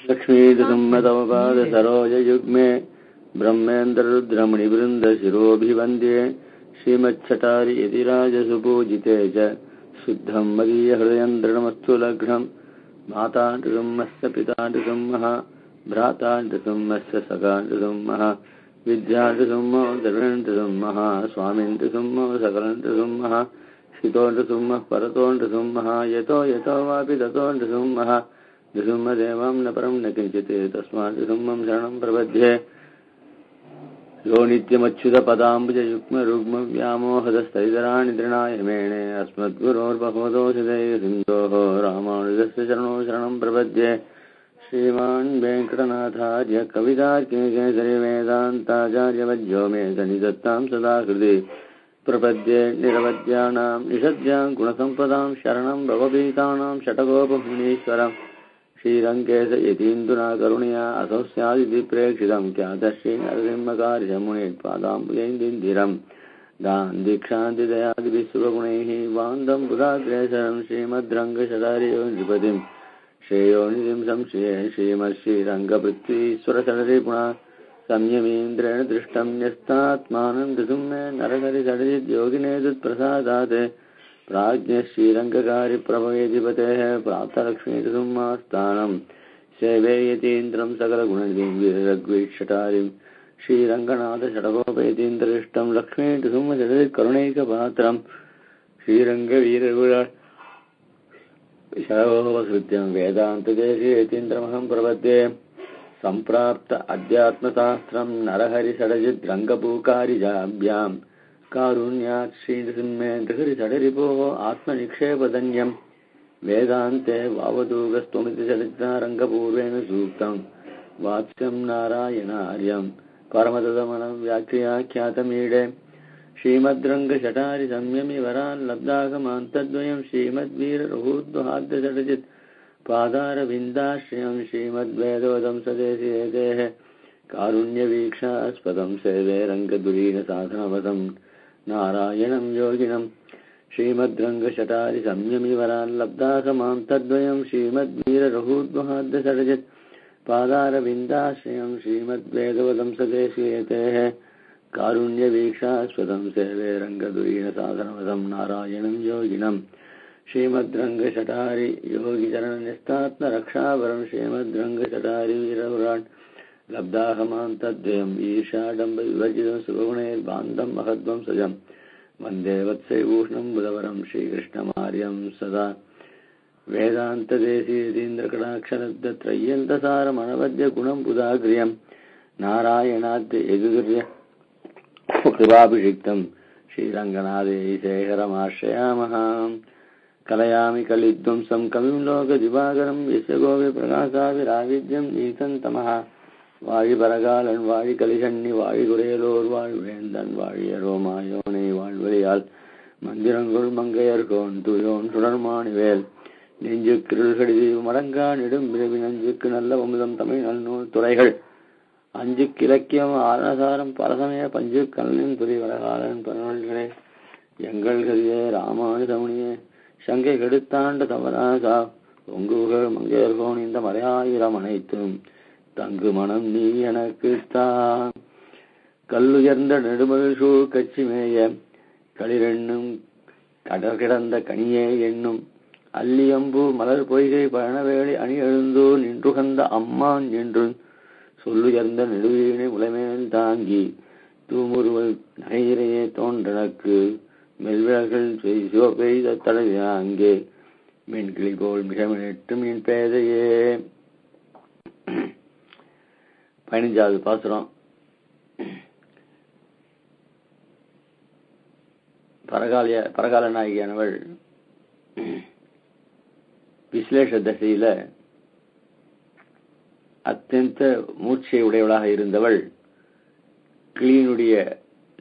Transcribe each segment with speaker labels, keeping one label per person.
Speaker 1: लक्ष्मीदुसम्मतमपाद सरोजयुग्मे ब्रह्मेन्द्ररुद्रमणिवृन्द शिरोभिवन्द्ये श्रीमच्छटारि यतिराजसुपूजिते च शुद्धं मदीयहृदयन्द्रणमस्तु लग्नम् माताण्डुसम्मस्य पिताण्डुसम्मः भ्राताण्डुसम्मस्य सखाण्डुसम्मः विद्याण्डुसम्मो द्रविण्डुसम्मः स्वामिण्डुसम्मो सकलण्डुसम्मः शितोण्डुसम्मः परतोण्डुसम्मः यतो यतो वापि ततोण्डुसम्मः नृसिंहदेवं न परं न किञ्चित् तस्मात् नृसिंहं शरणं प्रपद्ये यो नित्यमच्युतपदाम्बुजयुग्मरुग्मव्यामोहदस्तैतराणि तृणाय मेणे अस्मद्गुरोर्भगवतोऽसिदैकसिन्धोः रामानुजस्य चरणो शरणं प्रपद्ये श्रीमान् वेङ्कटनाथार्य कवितार्किकेसरि वेदान्ताचार्यवद्यो मे सन्निधत्तां सदा हृदि प्रपद्ये निरवद्यानां निषद्यां गुणसम्पदां शरणं भवभीतानां षटकोपमुनीश्वरम् श्रीरङ्गेश यतीन्दुना करुणया असौ स्यादिति प्रेक्षितं ख्यातश्रीनरसिंहकार्यमुनिपादाम्बुजैन्दिरं दान्दिक्षान्तिदयादिभिः वान्दं बुधाग्रेसरं श्रीमद्रङ्गशटारियो नृपतिं श्रेयोनिधिं संश्रिये श्रीमश्रीरङ्गपृथ्वीश्वरसडरिपुणा संयमीन्द्रेण दृष्टं न्यस्तात्मानं ऋतुम्ने नरहरिसडजिद्योगिने दुत्प्रसादात् प्राज्ञ श्रीरङ्गकारि प्रभवेधिपतेः प्राप्तलक्ष्मीसुम्मास्थानं सेवे यतीन्द्रं सकलगुणनिधिं वीररघुवीक्षटारिं श्रीरङ्गनाथषडगोपयतीन्द्रदिष्टं लक्ष्मीसुम्मशडकरुणैकपात्रं श्रीरङ्गवीरगुणशडगोपकृत्यं वेदान्तदेशीयतीन्द्रमहं प्रपद्ये सम्प्राप्त अध्यात्मशास्त्रं नरहरिषडजिद्रङ्गपूकारिजाभ्यां कारुण्यात् श्रीनृसिंहेन्द्रहरिषडरिपोः आत्मनिक्षेपधन्यं वेदान्ते वावदूगस्त्वमिति चरितारङ्गपूर्वेण सूक्तं वाच्यं नारायणार्यं परमतदमनं व्याख्याख्यातमीडे श्रीमद्रङ्गशटारि संयमि वरान् लब्धागमान्तद्वयं श्रीमद्वीररघूद्वहाद्यषडजित् पादारविन्दाश्रयं श्रीमद्वेदवदं सदेशिदेः कारुण्यवीक्षास्पदं सेवे रङ्गदुरीनसाधनवदं नारायणं योगिनं श्रीमद्रङ्गशटारि संयमिवरान् लब्धाकमां तद्वयं श्रीमद्वीररघूद्वहाद्यषडजित् पादारविन्दाश्रयं श्रीमद्वेदवदं सदेशिदेः कारुण्यवीक्षास्पदं सेवे रङ्गदुरीनसाधनवदं नारायणं योगिनं श्रीमद्रङ्गशटारि योगिचरणनिस्तात्मरक्षावरं श्रीमद्रङ्गशटारि वीरपुराण लब्धाहमां तद्वयम् ईशाडम्बविवर्जितं सुगुणैर्बान्धं महद्वं सजं वन्दे वत्सैभूषणं बुधवरं श्रीकृष्णमार्यं सदा वेदान्तदेशीयतीन्द्रकटाक्षरद्त्रय्यन्तसारमनवद्य गुणं नारायणाद्य यजुर्य कृपाभिषिक्तं श्रीरङ्गनाथेशेखरमाश्रयामः कलयामि कलिध्वंसं कविं लोकदिवाकरं यस्य गोविप्रकाशाविराविद्यं नीतं तमः वाழிபரகாலன் வாழி கலிசண்ணி வாழி குறையலோர் வாழ்வேந்தன் வாழியரோ மாயோனை வாழ்வழியால் மந்திரங்குள் மங்கையர்கோன் துயோன் சுடர்மாணிவேல் நெஞ்சு கிருள்கடிதி மடங்கா நெடும் பிறவி நஞ்சுக்கு நல்ல அமுதம் தமிழ் நல்நூல் துறைகள் அஞ்சு கிழக்கியம் ஆரணசாரம் பரசமய பஞ்சு கல்லின் துறை வரகாலன் பரவல்களே எங்கள் கதியே ராமானுஜமுனியே சங்கை கெடுத்தாண்ட தவராசா பொங்குகள் மங்கையர்கோன் இந்த மலையாயிரம் அனைத்தும் தங்கு மனம் நீ எனக்கு தான் கல்லுயர்ந்த நெடுமகிழ் சூழ் கட்சி மேய களிரெண்ணும் கடல் கிடந்த கனியே என்னும் அல்லியம்பூ மலர் பொய்கை பழனவேளி அணி எழுந்தூர் நின்றுகந்த அம்மான் என்றும் சொல்லுயர்ந்த நெடுவீணை உலமேல் தாங்கி தூமுருவல் நகையிறையே தோன்றனக்கு மெல்விழல்கள் சிவபெய்த தடவை அங்கே மென்கிளி போல் மிக எட்டு மீன் பேதையே. 15வது பாசுரம். பரகால நாயகியானவள் விஸ்லேஷ தசையில அत्यந்த மூர்ச்சை உடையவளாக இருந்தவள் கிளியினுடைய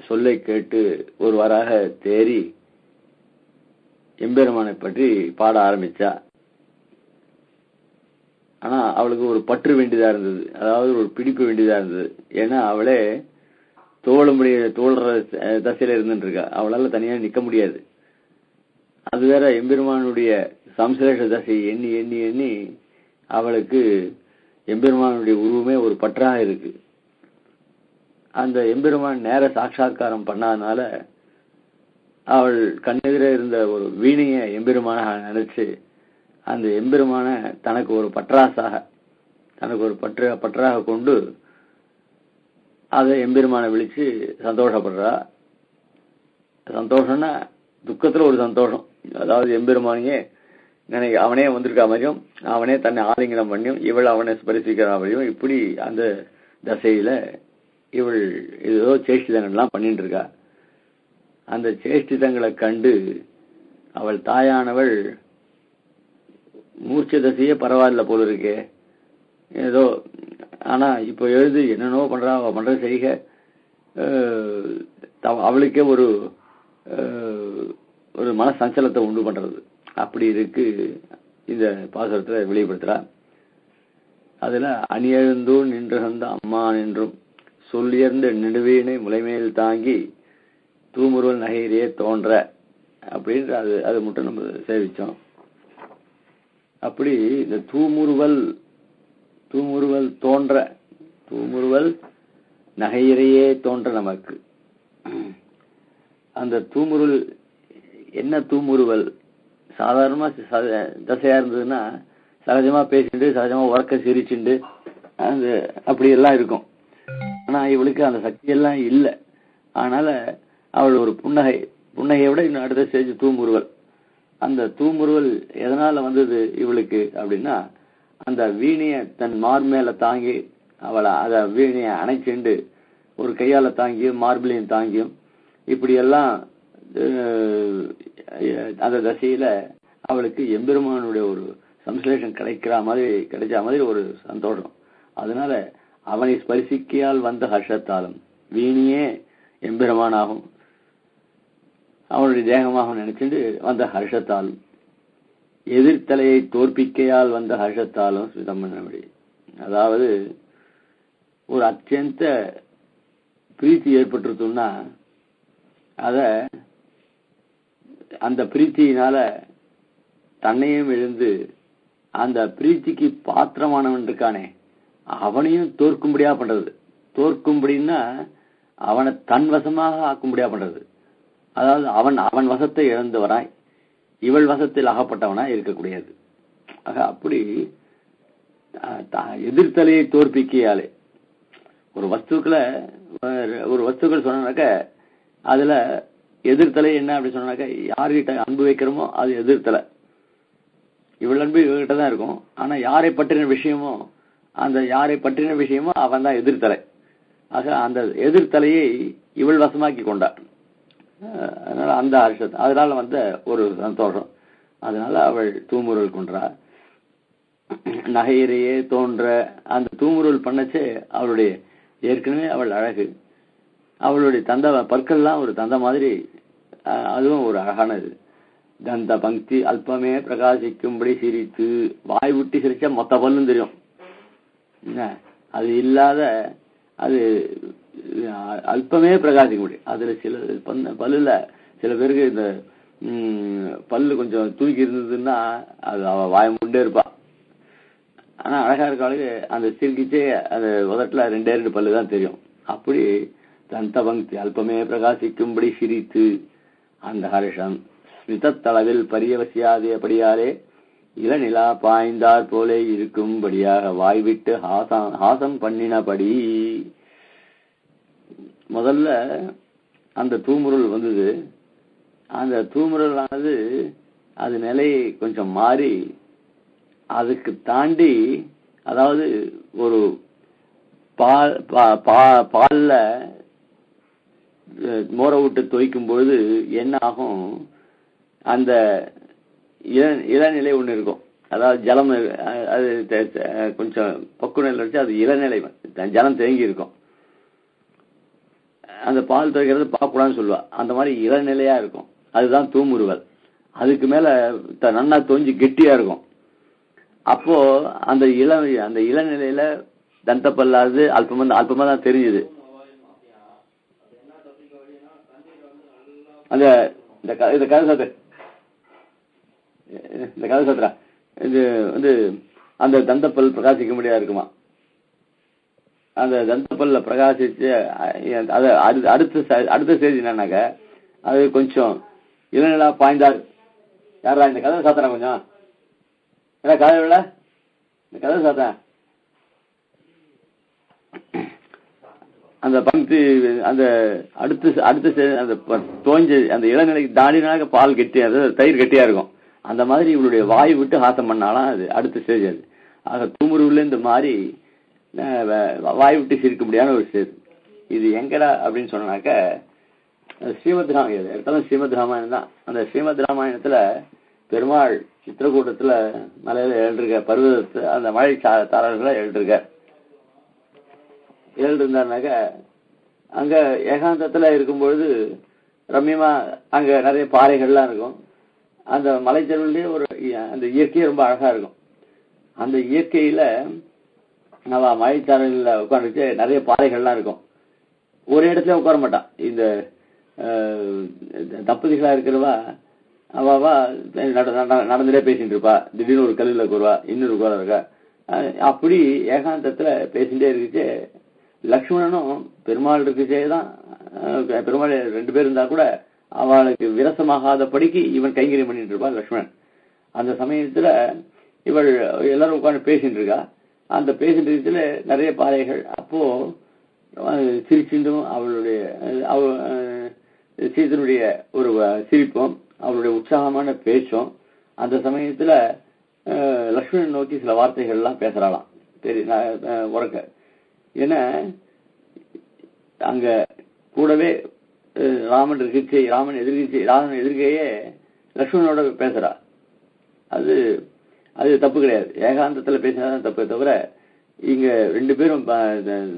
Speaker 1: சொல்லை கேட்டு ஒருவாறாக தேறி எம்பெருமானை பற்றி பாட ஆரம்பிச்சா. ஆனா அவளுக்கு ஒரு பற்று வேண்டியதா இருந்தது, அதாவது ஒரு பிடிப்பு வேண்டியதா இருந்தது. ஏன்னா அவளே தோல்ற தசையில இருந்துட்டு இருக்கா, அவளால தனியா நிக்க முடியாது. அது வேற எம்பெருமானுடைய சம்சலேஷ தசை எண்ணி எண்ணி எண்ணி அவளுக்கு எம்பெருமானுடைய உருவமே ஒரு பற்றாக இருக்கு. அந்த எம்பெருமான் நேர சாட்சா்காரம் பண்ணாதனால அவள் கண்ணெதிர இருந்த ஒரு வீணைய எம்பெருமானாக நினைச்சு அந்த எம்பெருமான தனக்கு ஒரு பற்றாசாக, தனக்கு ஒரு பற்றாக கொண்டு அதை எம்பெருமான விழிச்சு சந்தோஷப்படுறா. சந்தோஷம்னா துக்கத்துல ஒரு சந்தோஷம். அதாவது எம்பெருமானியே அவனே வந்திருக்கா மாதிரியும், அவனே தன்னை ஆலிங்கனம் பண்ணியும், இவள் அவனை ஸ்பரிசிக்கிற மாதிரியும், இப்படி அந்த தசையில இவள் ஏதோ சேஷ்டிதங்கள்லாம் பண்ணிட்டு இருக்கா. அந்த சேஷ்டிதங்களை கண்டு அவள் தாயானவள் மூர்ச்ச தசையே பரவாயில்ல போல இருக்கே ஏதோ, ஆனா இப்ப எழுது என்னென்னோ பண்றா, அவ பண்ற செய்க அவளுக்கே ஒரு ஒரு மன சஞ்சலத்தை உண்டு பண்றது. அப்படி இருக்கு இந்த பாசுரத்துல வெளிப்படுத்துறா. அதுல அணியழுந்தோ நின்று வந்த அம்மான் என்றும் சொல்லியர்ந்த நெடுவீனை முளைமேல் தாங்கி தூமுருவல் நகையிலேயே தோன்ற அப்படின்ற அது மட்டும் நம்ம சேவிச்சோம். அப்படி இந்த தூமுருவல் தோன்ற, தூமுருவல் நகையிலேயே தோன்ற நமக்கு அந்த தூமுருவல் என்ன? தூமுருவல் சாதாரணமா தசையா இருந்ததுன்னா சகஜமா பேசிட்டு சகஜமா உறக்க சிரிச்சுண்டு அது அப்படி எல்லாம் இருக்கும். ஆனா இவளுக்கு அந்த சக்தி எல்லாம் இல்லை. அதனால அவள் ஒரு புன்னகையோட இன்னும் அடுத்த ஸ்டேஜ் தூமுருவல். அந்த தூமுருவல் எதனால வந்தது இவளுக்கு அப்படின்னா, அந்த வீணைய தன் மார்மேல தாங்கி அவளை அத வீணைய அணைச்சுண்டு ஒரு கையால தாங்கியும் மார்பிளையும் தாங்கியும் இப்படி எல்லாம் அந்த தசையில அவளுக்கு எம்பெருமானுடைய ஒரு சம்ஸ்லேஷன் கிடைச்ச மாதிரி ஒரு சந்தோஷம். அதனால அவனை ஸ்பரிசிக்கையால் வந்த ஹர்ஷத்தாலும் வீணியே எம்பெருமானாகும் அவனுடைய தேகமாக நினைச்சுட்டு வந்த ஹர்ஷத்தாலும் எதிர்த்தலையை தோற்பிக்கையால் வந்த ஹர்ஷத்தாலும் ஸ்மிதமணி. அதாவது ஒரு அத்தியந்த பிரீத்தி ஏற்பட்டுருத்தோம்னா அத அந்த பிரீத்தியினால தன்னையும் எழுந்து அந்த பிரீத்திக்கு பாத்திரமானவன் இருக்கானே அவனையும் தோற்கும்படியா பண்றது. தோற்கும்படின்னா அவனை தன் வசமாக ஆக்கும்படியா பண்றது. அதாவது அவன் வசத்தை இழந்தவனாய் இவள் வசத்தில் அகப்பட்டவனா இருக்கக்கூடியது. ஆக அப்படி எதிர்த்தலையை தோற்பிக்கையாலே ஒரு வஸ்துக்கள் சொன்னாக்க அதுல எதிர்த்தலை என்ன அப்படி சொன்னாக்க யார்கிட்ட அன்பு வைக்கிறோமோ அது எதிர்த்தலை. இவள் அன்பு இவகிட்ட தான் இருக்கும். ஆனா யாரை பற்றின விஷயமோ அவன் தான் எதிர்த்தலை. ஆக அந்த எதிர்த்தலையை இவள் வசமாக்கி கொண்டாள். அதனால அந்த ஹர்ஷம் அதனால வந்த ஒரு சந்தோஷம். அதனால அவள் தூமுருவல் கொன்றா. நகையிலேயே தோன்ற அந்த தூமுருவல் பண்ணச்சே அவளுடைய ஏற்கனவே அவள் அழகு, அவளுடைய பற்கள்லாம் ஒரு தந்த மாதிரி, அதுவும் ஒரு அழகானது. தந்த பங்கி அல்பமே பிரகாசிக்கும்படி சிரித்து வாய் விட்டு சிரிச்சா மொத்த பல்லும் தெரியும். அது இல்லாத அது அல்பமே பிரகாசிக்க முடியும். அதுல சில பல்லுல சில பேருக்கு இந்த பல்லு கொஞ்சம் தூக்கி இருந்ததுன்னா அது அவ வாய முண்டே இருப்பா. ஆனா அழகா இருக்காளுக்கு அந்த சிரிக்கிச்சே அந்த உதட்டுல 2 பல்லு தான் தெரியும். அப்படி தந்த பங்கி அல்பமே பிரகாசிக்கும்படி சிரித்து அந்த ஹர்ஷம் ஸ்மிதத்தளவில் பரியவசியாதபடியாலே இளநிலா பாய்ந்தார் போலே இருக்கும்படியாக வாய்விட்டு ஹாசம் பண்ணினபடி. முதல்ல அந்த தூமுருள் வந்தது. அந்த தூமுருளானது அது நிலையை கொஞ்சம் மாறி அதுக்கு தாண்டி, அதாவது ஒரு பால்ல மோரை விட்டு துவைக்கும் பொழுது என்ன ஆகும், அந்த இளநிலை ஒண்ணு இருக்கும். அதாவது ஜலம் அது கொஞ்சம் பக்குவநிலை வச்சு அது இளநிலை ஜலம் தேங்கி இருக்கும். அந்த பால் துவைக்கிறது பார்க்கக்கூடாதுன்னு சொல்லுவா. அந்த மாதிரி இளநிலையா இருக்கும். அதுதான் தூமுருவல். அதுக்கு மேல நன்னா தோஞ்சி கெட்டியா இருக்கும். அப்போ அந்த இளநிலையில தந்த பல்லாது அல்பமா தான் தெரிஞ்சுது. அந்த இந்த கதை சாத்திரா இது வந்து அந்த தந்தப்பல் பிரகாசிக்க முடியாது இருக்குமா. அந்த தந்தப்பல்ல பிரகாசிச்சு அது அடுத்த ஸ்டேஜ் என்னன்னாக்க அது கொஞ்சம் இளநிலா பாய்ந்தார். யாரா இந்த கதவை சாத்தனா கொஞ்சம் ஏன்னா கதவுல இந்த கதவை சாத்த அந்த பங்கு அந்த அடுத்த அந்த தோஞ்ச அந்த இளநிலைக்கு தாண்டினாக்க பால் கெட்டியா தயிர் கெட்டியா இருக்கும். அந்த மாதிரி இவளுடைய வாய் விட்டு ஹாசம் பண்ணாலும் அது அடுத்த ஸ்டேஜ். அது ஆக தூமுருவுல இந்த மாதிரி வாய் விட்டு சிரிக்க முடியாத ஒரு ஸ்டேஜ். இது எங்கடா அப்படின்னு சொன்னாக்க ஸ்ரீமத் ராமாயணம். ஸ்ரீமத் ராமாயணம் தான். அந்த ஸ்ரீமத் ராமாயணத்துல பெருமாள் சித்திரக்கூட்டத்துல மலையில எழுந்திருக்க பருவத்தை அந்த மழை தாரர்களை எழுந்திருந்தாருனாக்க அங்க ஏகாந்தத்துல இருக்கும்பொழுது ரம்யமா அங்க நிறைய பாறைகள்லாம் இருக்கும். அந்த மலைச்செருவிலேயே ஒரு அந்த இயற்கையே ரொம்ப அழகா இருக்கும். அந்த இயற்கையில நம்ம மழைச்சாரல்ல உட்காந்துட்டு நிறைய பாறைகள்லாம் இருக்கும். ஒரு இடத்துல உட்கார மாட்டான். இந்த தம்பதிகளா இருக்கிறவா அவாவா நடந்துட்டே பேசிட்டு இருப்பா. திடீர்னு ஒரு கல்லுல கூறுவா, இன்னொரு கோலம் இருக்கா. அப்படி ஏகாந்தத்துல பேசிட்டே இருக்குச்சு. லக்ஷ்மணனும் பெருமாள் இருக்குச்சேதான். பெருமாள் 2 பேர் இருந்தா கூட அவளுக்கு விரசமாகாத படிக்கு இவன் கைங்கரியம் பண்ணிட்டு இருப்பான் லக்ஷ்மணன். அந்த சமயத்துல இவள் எல்லாரும் உட்காந்து பேசிட்டு இருக்கா. அந்த பேசிட்டு இருக்கிறதுல நிறைய பாறைகள். அப்போ சிரிச்சுட்டும் அவளுடைய சீதனுடைய ஒரு சிரிப்பும் அவளுடைய உற்சாகமான பேச்சும் அந்த சமயத்துல லக்ஷ்மணன் நோக்கி சில வார்த்தைகள் எல்லாம் பேசுறாளாம். உறக்க ஏன்னா அங்க கூடவே ராமன் இருக்குச்சு, ராமன் எதிர்க்கையே லக்ஷ்மணனோட பேசுறா. அது தப்பு கிடையாது. ஏகாந்தத்துல பேசினாதான் தப்பு தவிர இங்க 2 பேரும்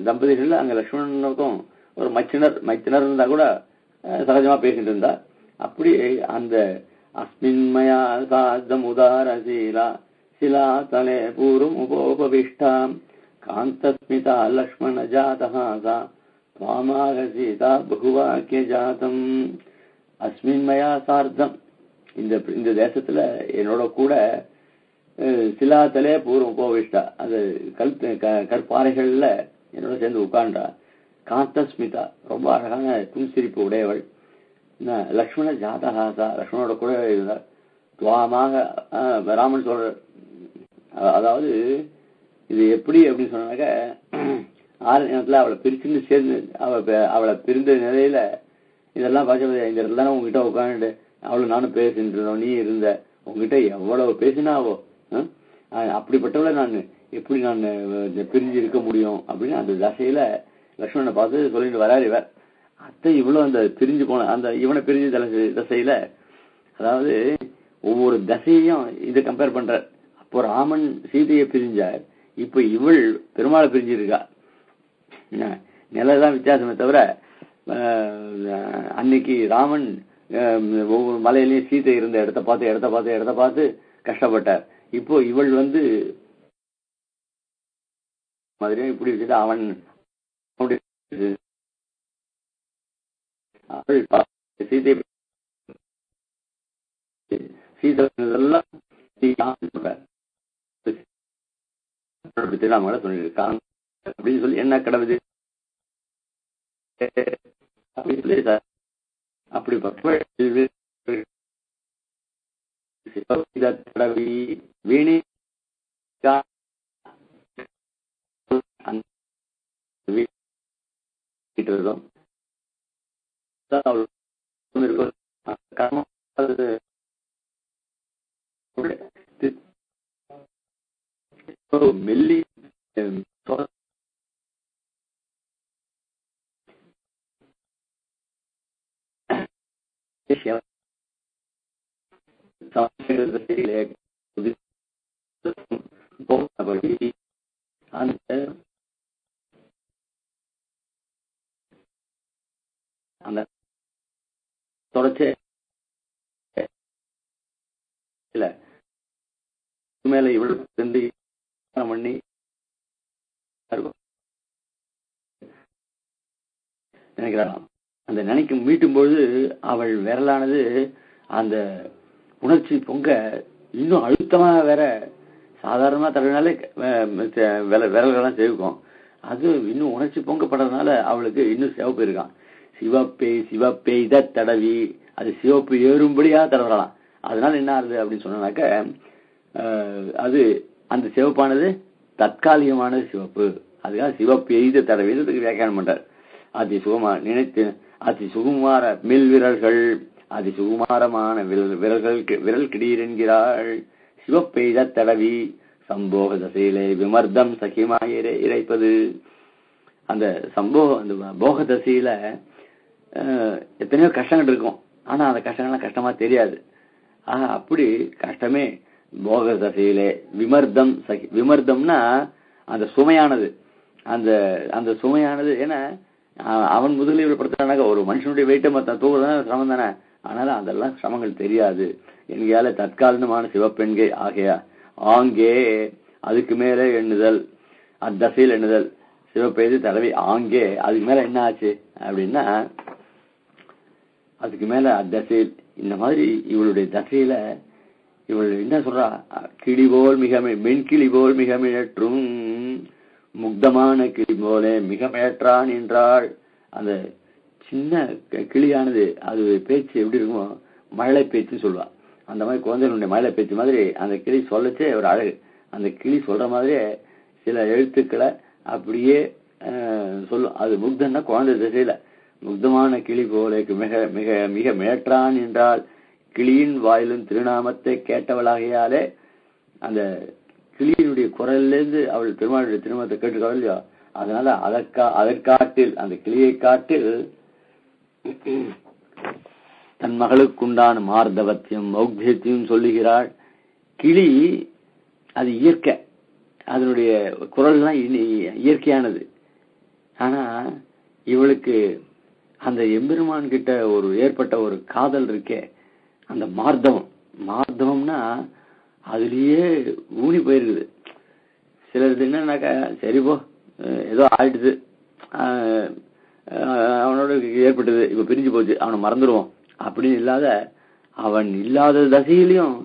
Speaker 1: தம்பதிகள் அங்க லக்ஷ்மணனுக்கும் ஒரு மைத்தினர் இருந்தா கூட சகஜமா பேசிட்டு இருந்தா. அப்படி அந்த அஸ்மின்மயா சாத்தம் உதார சிலா தலே பூரும் உபோபவிஷ்டாம் காந்தஸ்மிதா லக்ஷ்மண ஜாதஹா துவாமாக சீதா பகுவாக்கிய ஜாதம். அஸ்மின்மயா சார்த்தம் இந்த தேசத்துல என்னோட கூட சிலாத்தலே பூர்வம் உபோவிஷ்டா அந்த கற்பாறைகள்ல என்னோட சேர்ந்து உட்காண்டா. காந்தஸ்மிதா ரொம்ப அழகான புன்சிரிப்பு உடையவள். லக்ஷ்மண ஜாதஹாசா லக்ஷ்மணோட கூட இருந்தார். துவாமாக ராமன் சொல்ற. அதாவது இது எப்படி அப்படின்னு சொன்னாக்க ஆரண்யத்துல அவளை பிரிச்சுன்னு சேர்ந்து அவளை பிரிந்த நிலையில இதெல்லாம் பார்க்க இந்த இடத்துல உங்ககிட்ட உட்காந்துட்டு அவளை நானும் பேசிட்டு இருந்தோம், நீ இருந்த உங்ககிட்ட எவ்வளவு பேசினாவோ அப்படிப்பட்டவளை நான் எப்படி நான் பிரிஞ்சு இருக்க முடியும் அப்படின்னு அந்த தசையில லக்ஷ்மணனை பார்த்து சொல்லிட்டு வராரு இவர். அத்தை இவ்வளவு அந்த பிரிஞ்சு போன அந்த இவனை பிரிஞ்சு தசையில அதாவது ஒவ்வொரு தசையையும் இதை கம்பேர் பண்ற. அப்போ ராமன் சீதையை பிரிஞ்சார், இப்ப இவள் பெருமாளை பிரிஞ்சிருக்கா. நிலைதான் வித்தியாசமே தவிர அன்னைக்கு ராமன் ஒவ்வொரு மலையிலையும் சீதை இருந்த இடத்த பார்த்து கஷ்டப்பட்டார். இப்போ இவள் மாதிரியும் இப்படி வச்சுட்டு அவன் சீதை திருநாமலை சொல்லியிருக்காங்க அப்படின்னு சொல்லி என்ன கடவுது அப்படின்னு சொல்லி சார் அப்படி வீணி மெல்லி அந்த தொடர்ச்சி மேல இவ்வளவு சென்று பண்ணி நினைக்கிறான். அந்த நினைக்கும் மீட்டும் பொழுது அவள் விரலானது அந்த உணர்ச்சி பொங்க இன்னும் அழுத்தமா வேற சாதாரணமா தடவினாலே விரல்கள்லாம் செவிக்கும். அது இன்னும் உணர்ச்சி பொங்கப்படுறதுனால அவளுக்கு இன்னும் சிவப்பு இருக்கான். சிவப்பே இதை தடவி அது சிவப்பு ஏறும்படியா தடவலாம். அதனால என்ன ஆகுது அப்படின்னு சொன்னாக்க அது அந்த சிவப்பானது தற்காலிகமான சிவப்பு. அதுக்காக சிவப்பு எய்த தடவிதத்துக்கு வியாக்கியானம் பண்றார். அதி சுகுமார மில் விரல்கள், அதி சுகுமாரமான விரல் கிடீர் என்கிறாள். சிவப்பெய்த தடவி சம்போக தசையிலே விமர்தம் சகிமாயிரே இறைப்பது. அந்த போக தசையில எத்தனையோ கஷ்டங்கள் இருக்கும். ஆனா அந்த கஷ்டங்கள்லாம் கஷ்டமா தெரியாது. அப்படி கஷ்டமே போக தசையிலே விமர்தம் விமர்தம்னா அந்த சுமையானது, அந்த சுமையானது. ஏன்னா அவன் முதலில் படுத்தானாக்க ஒரு மனுஷனுடைய வெயிட்டை மற்ற தூக்குறதுனா சிரமம் தானே. ஆனால அதெல்லாம் சிரமங்கள் தெரியாது. என்கையால தற்காலிகமான சிவப்பெண்கை ஆகையா ஆங்கே அதுக்கு மேல எண்ணுதல், அத்தசையில் எண்ணுதல் சிவப்பெய்து தடவை ஆங்கே. அதுக்கு மேல என்ன ஆச்சு அப்படின்னா அதுக்கு மேல அத்தசையில் இந்த மாதிரி இவளுடைய தசையில இவள் என்ன சொல்றா, கிளி போல் மிக மென்கிளி போல் மிக மிழற்றும் முக்தமான கிளி போல மிக மிழற்றான் என்றாள். அந்த சின்ன கிளியானது அது பேச்சு எப்படி இருக்குமோ மழலை பேச்சுன்னு சொல்லுவா. அந்த மாதிரி குழந்தைகளுடைய மழலை பேச்சு மாதிரி அந்த கிளி சொல்லச்சே ஒரு அழகு. அந்த கிளி சொல்ற மாதிரியே சில எழுத்துக்களை அப்படியே சொல்லும். அது முக்தன்னா குழந்தை திசையில முக்தமான கிளி போல மிக மிக மிக மிழற்றான் என்றால் கிளியின் வாயிலும் திருநாமத்தை கேட்டவளாகையாலே அந்த கிளியினுடைய குரல்ல இருந்து அவள் பெருமாளுடைய திருநாமத்தை கேட்டுக்கவள் இல்லையோ. அதனால அதற்காட்டில் அந்த கிளியை காட்டில் தன் மகளுக்குண்டான மார்தவத்தையும் மௌக்தியத்தையும் சொல்லுகிறாள். கிளி அது இயற்கை, அதனுடைய குரல்லாம் இயற்கையானது. ஆனா இவளுக்கு அந்த எம்பெருமான் கிட்ட ஒரு ஏற்பட்ட ஒரு காதல் இருக்கே, அந்த மார்தவம்னா அதுலயே ஊனி போயிருக்குது. சிலருக்கு என்னன்னாக்கா சரி போ ஏதோ ஆயிடுது, அவனோட ஏற்பட்டது, இப்ப பிரிஞ்சு போச்சு, அவனை மறந்துடுவோம் அப்படின்னு இல்லாத அவன் இல்லாத தசையிலையும்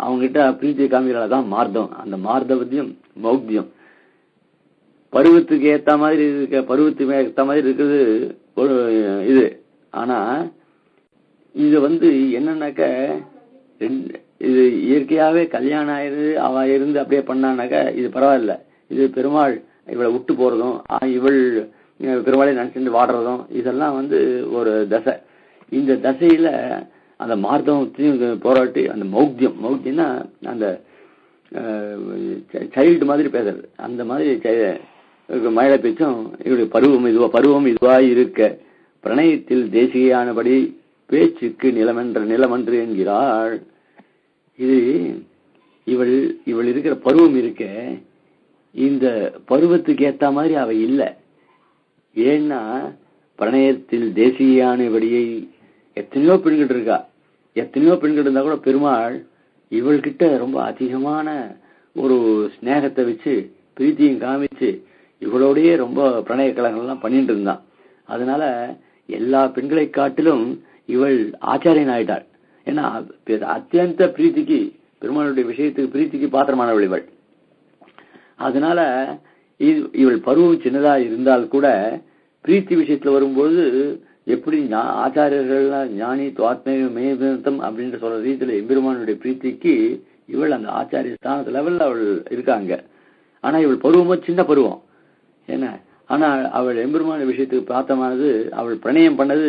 Speaker 1: அவங்ககிட்ட பிரீத்தியை காமிக்கிறாதான் மார்தம். அந்த மார்தவத்தையும் மௌக்தியம் பருவத்துக்கு ஏத்த மாதிரி பருவத்துக்கு ஏத்த மாதிரி இருக்கிறது ஒரு இது. ஆனா இது என்னன்னாக்க இது இயற்கையாவே கல்யாணம் ஆயிரு அவ இருந்து அப்படியே பண்ணானாக்க இது பரவாயில்ல. இது பெருமாள் இவளை விட்டு போறதும் இவள் பெருமாளை நினைச்சுட்டு வாடுறதும் இதெல்லாம் ஒரு தசை. இந்த தசையில அந்த மார்தவத்தையும் போராட்டி அந்த மௌக்தியம்னா அந்த சைல்டு மாதிரி பேசுறது, அந்த மாதிரி மழை பேச்சும் இவளுடைய பருவம் இதுவா இருக்க பிரணயத்தில் தேசியானபடி பேச்சுக்கு நிலமன்று என்கிறாள். இது இவள் இருக்கிற பருவம் இருக்க, இந்த பருவத்துக்கு ஏத்த மாதிரி அவ இல்லை. ஏன்னா பிரணயத்தில் தேசியானபடியை எத்தனையோ பெண்கள் இருக்கா, எத்தனையோ பெண்கள் இருந்தா கூட பெருமாள் இவள்கிட்ட ரொம்ப அதிகமான ஒரு ஸ்நேகத்தை வச்சு பிரீத்தியும் காமிச்சு இவளோடயே ரொம்ப பிரணய கலங்கள்லாம் பண்ணிட்டு இருந்தான். அதனால எல்லா பெண்களை காட்டிலும் இவள் ஆச்சாரியன் ஆயிட்டாள். ஏன்னா அத்தியந்த பிரீத்திக்கு பெருமாளுடைய விஷயத்துக்கு பிரீத்திக்கு பாத்திரமானவள் இவள். அதனால இவள் பருவம் சின்னதா இருந்தால் கூட பிரீத்தி விஷயத்துல வரும்போது எப்படி ஆச்சாரியர்கள் ஞானி துவாத்மேதம் அப்படின்ற சொல்ற ரீதியில எம்பெருமானுடைய பிரீத்திக்கு இவள் அந்த ஆச்சாரிய ஸ்தானத்து லெவல்ல அவள் இருக்காங்க. ஆனா இவள் பருவமோ சின்ன பருவம் என்ன. ஆனா அவள் எம்பெருமான விஷயத்துக்கு பிராத்தமானது, அவள் பிரணயம் பண்ணது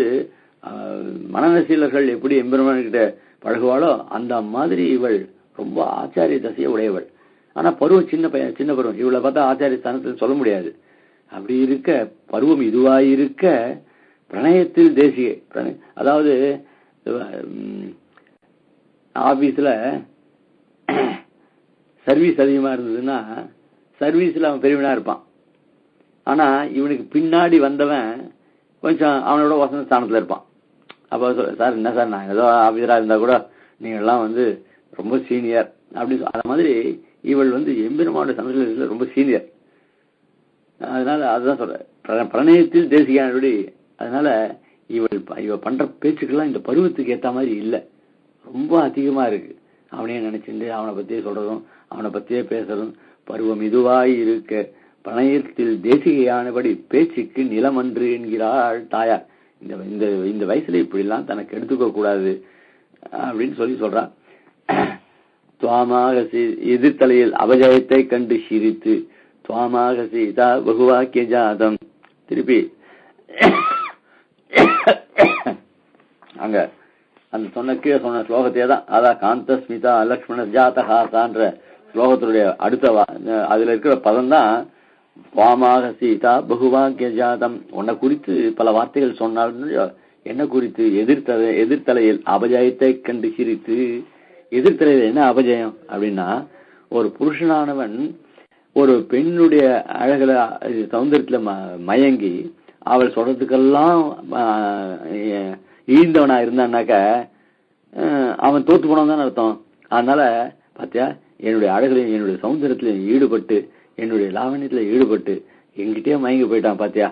Speaker 1: மனநசீலர்கள் எப்படி எம்பெருமான்கிட்ட பழகுவாளோ அந்த மாதிரி இவள் ரொம்ப ஆச்சாரிய தசையை உடையவள். ஆனா பருவம் சின்ன பருவம். இவளை பார்த்தா ஆச்சாரிய ஸ்தானத்தில் சொல்ல முடியாது. அப்படி இருக்க பருவம் இதுவாயிருக்க பிரணயத்தில் தேசிய அதாவது ஆபீஸ்ல சர்வீஸ் அதிகமா இருந்ததுன்னா சர்வீஸ்ல அவன் பெரியவனா இருப்பான். ஆனா இவனுக்கு பின்னாடி வந்தவன் கொஞ்சம் அவனோட வசந்த ஸ்தானத்துல இருப்பான். அப்ப சார் என்ன சார் நான் ஏதோ ஆபீசரா இருந்தா கூட நீங்க எல்லாம் ரொம்ப சீனியர் அப்படின்னு அந்த மாதிரி இவள் எம்பெருமானோட சமூகத்துல ரொம்ப சீனியர். அதனால அதுதான் சொல்ற பிரணயத்தில் தேசியானபடி. அதனால இவள் பண்ற பேச்சுக்கெல்லாம் இந்த பருவத்துக்கு ஏத்த மாதிரி இல்லை, ரொம்ப அதிகமா இருக்கு. அவனையே நினைச்சுட்டு அவனை பத்தியே சொல்றதும் அவனை பத்தியே பேசுறதும் பருவம் இதுவாய் இருக்க பணையத்தில் தேசிகையானபடி பேச்சுக்கு நிலமன்று என்கிறாள் தாயார். இந்த இந்த வயசுல இப்படி எல்லாம் தனக்கு எடுத்துக்க கூடாது அப்படின்னு சொல்றான். துவாமாக எதிர்த்தலையில் அபஜயத்தை கண்டு சிரித்து துவாமாக சீதா பகுவாக்கிய ஜாதம். திருப்பி அங்க அந்த சொன்ன ஸ்லோகத்தையே தான், அதான் காந்த ஸ்மிதா லக்ஷ்மண ஜாதகாசான்ற ஸ்லோகத்தினுடைய அடுத்த அதுல இருக்கிற பதம் தான் துவாமாக சீதா பகுவாக்கிய ஜாதம். உன்னை குறித்து பல வார்த்தைகள் சொன்னால் என்ன குறித்து எதிர்த்தலையில் அபஜயத்தை கண்டு சிரித்து. எதிர்த்தலையில் என்ன அபஜயம் அப்படின்னா, ஒரு புருஷனானவன் ஒரு பெண்ணுடைய அழகுல சௌந்தரியத்துல மயங்கி அவள் சொல்றதுக்கெல்லாம் ஈழ்ந்தவனா இருந்தான்னாக்க அவன் தோத்து போனவன் தான் அர்த்தம். அதனால பாத்தியா, என்னுடைய அழகுலையும் என்னுடைய சௌந்தரியத்திலையும் ஈடுபட்டு என்னுடைய லாவண்யத்துல ஈடுபட்டு எங்கிட்டே மயங்கி போயிட்டான் பாத்தியா,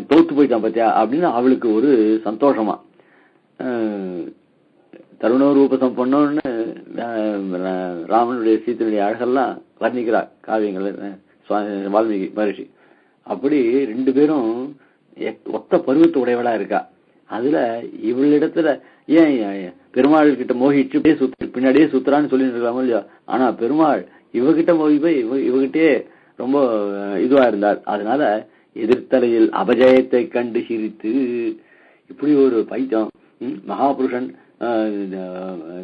Speaker 1: தோத்து போயிட்டான் பாத்தியா அப்படின்னு அவளுக்கு ஒரு சந்தோஷமா. தருணரூபம் பண்ணோன்னு ராமனுடைய சீத்தனுடைய அழகெல்லாம் வர்ணிக்கிறார் காவியங்கள் வால்மீகி மகரிஷி. அப்படி ரெண்டு பேரும் ஒத்த பருவத்து உடையவளா இருக்கா. அதுல இவளிடத்துல ஏன் பெருமாள் கிட்ட மோகிச்சு பின்னாடியே சுத்துறான்னு சொல்லிட்டு இருக்கலாமோ இல்லையா, ஆனா பெருமாள் இவகிட்ட மோகி போய் இவகிட்டே ரொம்ப இதுவா இருந்தார். அதனால எதிர்த்தலையில் அபஜயத்தை கண்டு சிரித்து. இப்படி ஒரு பைத்தியம் மகாபுருஷன்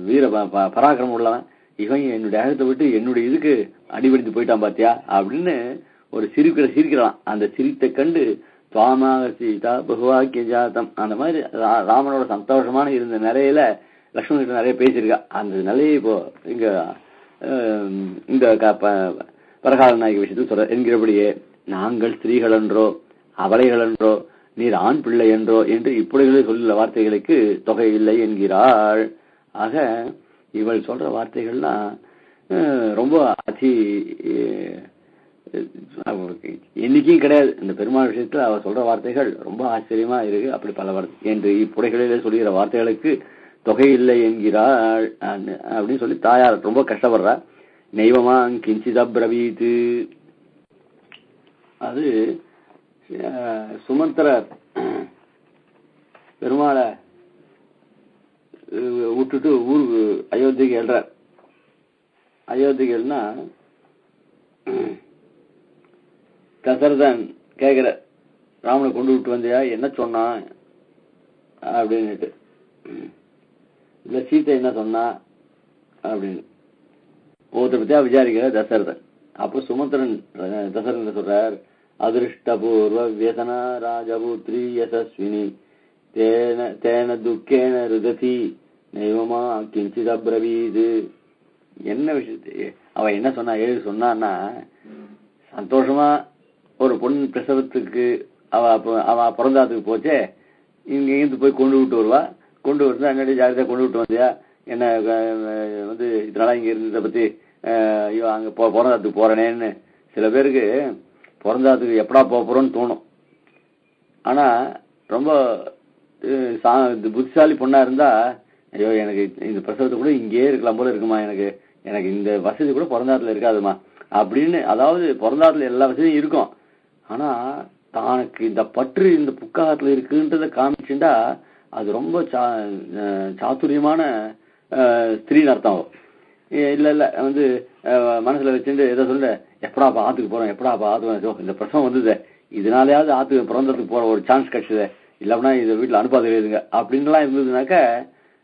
Speaker 1: வீர பராக்கிரமம் உள்ளவன் இவன் என்னுடைய அழகத்தை விட்டு என்னுடைய இதுக்கு அடிபடித்து போயிட்டான் பாத்தியா அப்படின்னு ஒரு சிரிக்கிறான். அந்த சிரித்தை கண்டு துவாமாக சீதா பகுவாக்கிய ஜாதம். அந்த மாதிரி ராமனோட சந்தோஷமான இருந்த நிலையில லட்சுமணன் கிட்ட நிறைய பேசியிருக்கா. அந்த நிலையை இப்போ இங்க இந்த பரகால நாயகி விஷயத்தில் சொல்ற என்கிறபடியே நாங்கள் ஸ்திரீகள் என்றோ அவளைகள் என்றோ நீர் ஆண் பிள்ளை என்றோ என்று இப்படிகளே சொல்ல வார்த்தைகளுக்கு தொகை இல்லை என்கிறாள். ஆக இவள் சொல்ற வார்த்தைகள்லாம் ரொம்ப எண்ணிக்கையும் கிடையாது. இந்த பெருமாள் விஷயத்துல அவ சொல்ற வார்த்தைகள் ரொம்ப ஆச்சரியமா இருக்கு. அப்படி பல வார்த்தை என்று இப்புடைகளிலே சொல்லுகிற வார்த்தைகளுக்கு தொகை இல்லை என்கிறாள் அப்படின்னு சொல்லி தாயார் ரொம்ப கஷ்டப்படுறா. நெய்வமா கிஞ்சித பிரவீத்து. அது சுமந்திரர் பெருமாளை விட்டுட்டு ஊருக்கு அயோத்திக்கு எழுறார். அயோத்திக்கு எழுனா தசரதன் கேக்குற, ராமனை கொண்டு விட்டு வந்தியா, என்ன சொன்னான் அப்படின்னுட்டு. இல்ல சீத்தை என்ன சொன்னா அப்படின்னு ஒருத்தர் பத்தியா விசாரிக்கிற தசரதன். அப்போ சுமந்திரன் தசரதன் சொல்றார், அதிருஷ்டபூர்வ வியசனா ராஜபுத்ரி யசஸ்வினி தேன துக்கேன ருததி நைவமா கிஞ்சித் அப்ரவீது. என்ன விஷயத்தை அவ என்ன சொன்னா எழுதி சொன்னான்னா, சந்தோஷமா ஒரு பொன் பிரசவத்துக்கு அவ பிறந்தாத்துக்கு போச்சே, இங்க இருந்து போய் கொண்டு விட்டு வருவா. கொண்டு விட்டு என்னுடைய ஜாகிரதையா கொண்டு விட்டு வந்தியா, என்ன வந்து இதனால இங்க இருந்ததை பத்தி ஐயோ அங்க பிறந்தாத்துக்கு போறேனேன்னு சில பேருக்கு பிறந்தாத்துக்கு எப்படா போறோம்னு தோணும். ஆனா ரொம்ப புத்திசாலி பொண்ணா இருந்தா, ஐயோ எனக்கு இந்த பிரசவத்தை கூட இங்கேயே இருக்கலாம் போல இருக்குமா, எனக்கு இந்த வசதி கூட பிறந்தாத்துல இருக்காதுமா அப்படின்னு. அதாவது பிறந்தாத்துல எல்லா வசதியும் இருக்கும், ஆனா தனக்கு இந்த பற்று இந்த புக்காகத்துல இருக்குன்றத காமிச்சுட்டா அது ரொம்ப சாதுரியமான ஸ்திரீன்னு அர்த்தம். இல்ல வந்து மனசுல வச்சுட்டு எதை சொல்ல, எப்படா ஆத்துக்கு போறோம், எப்படா ஆத்துக்கு, இந்த பிரசவம் வந்தது இதனாலயாவது ஆத்துக்கு பிறந்ததுக்கு போற ஒரு சான்ஸ் கிடைச்சது, இல்லைன்னா இதை வீட்டுல அனுப்பாது கிடையாதுங்க அப்படின்லாம் இருந்ததுனாக்க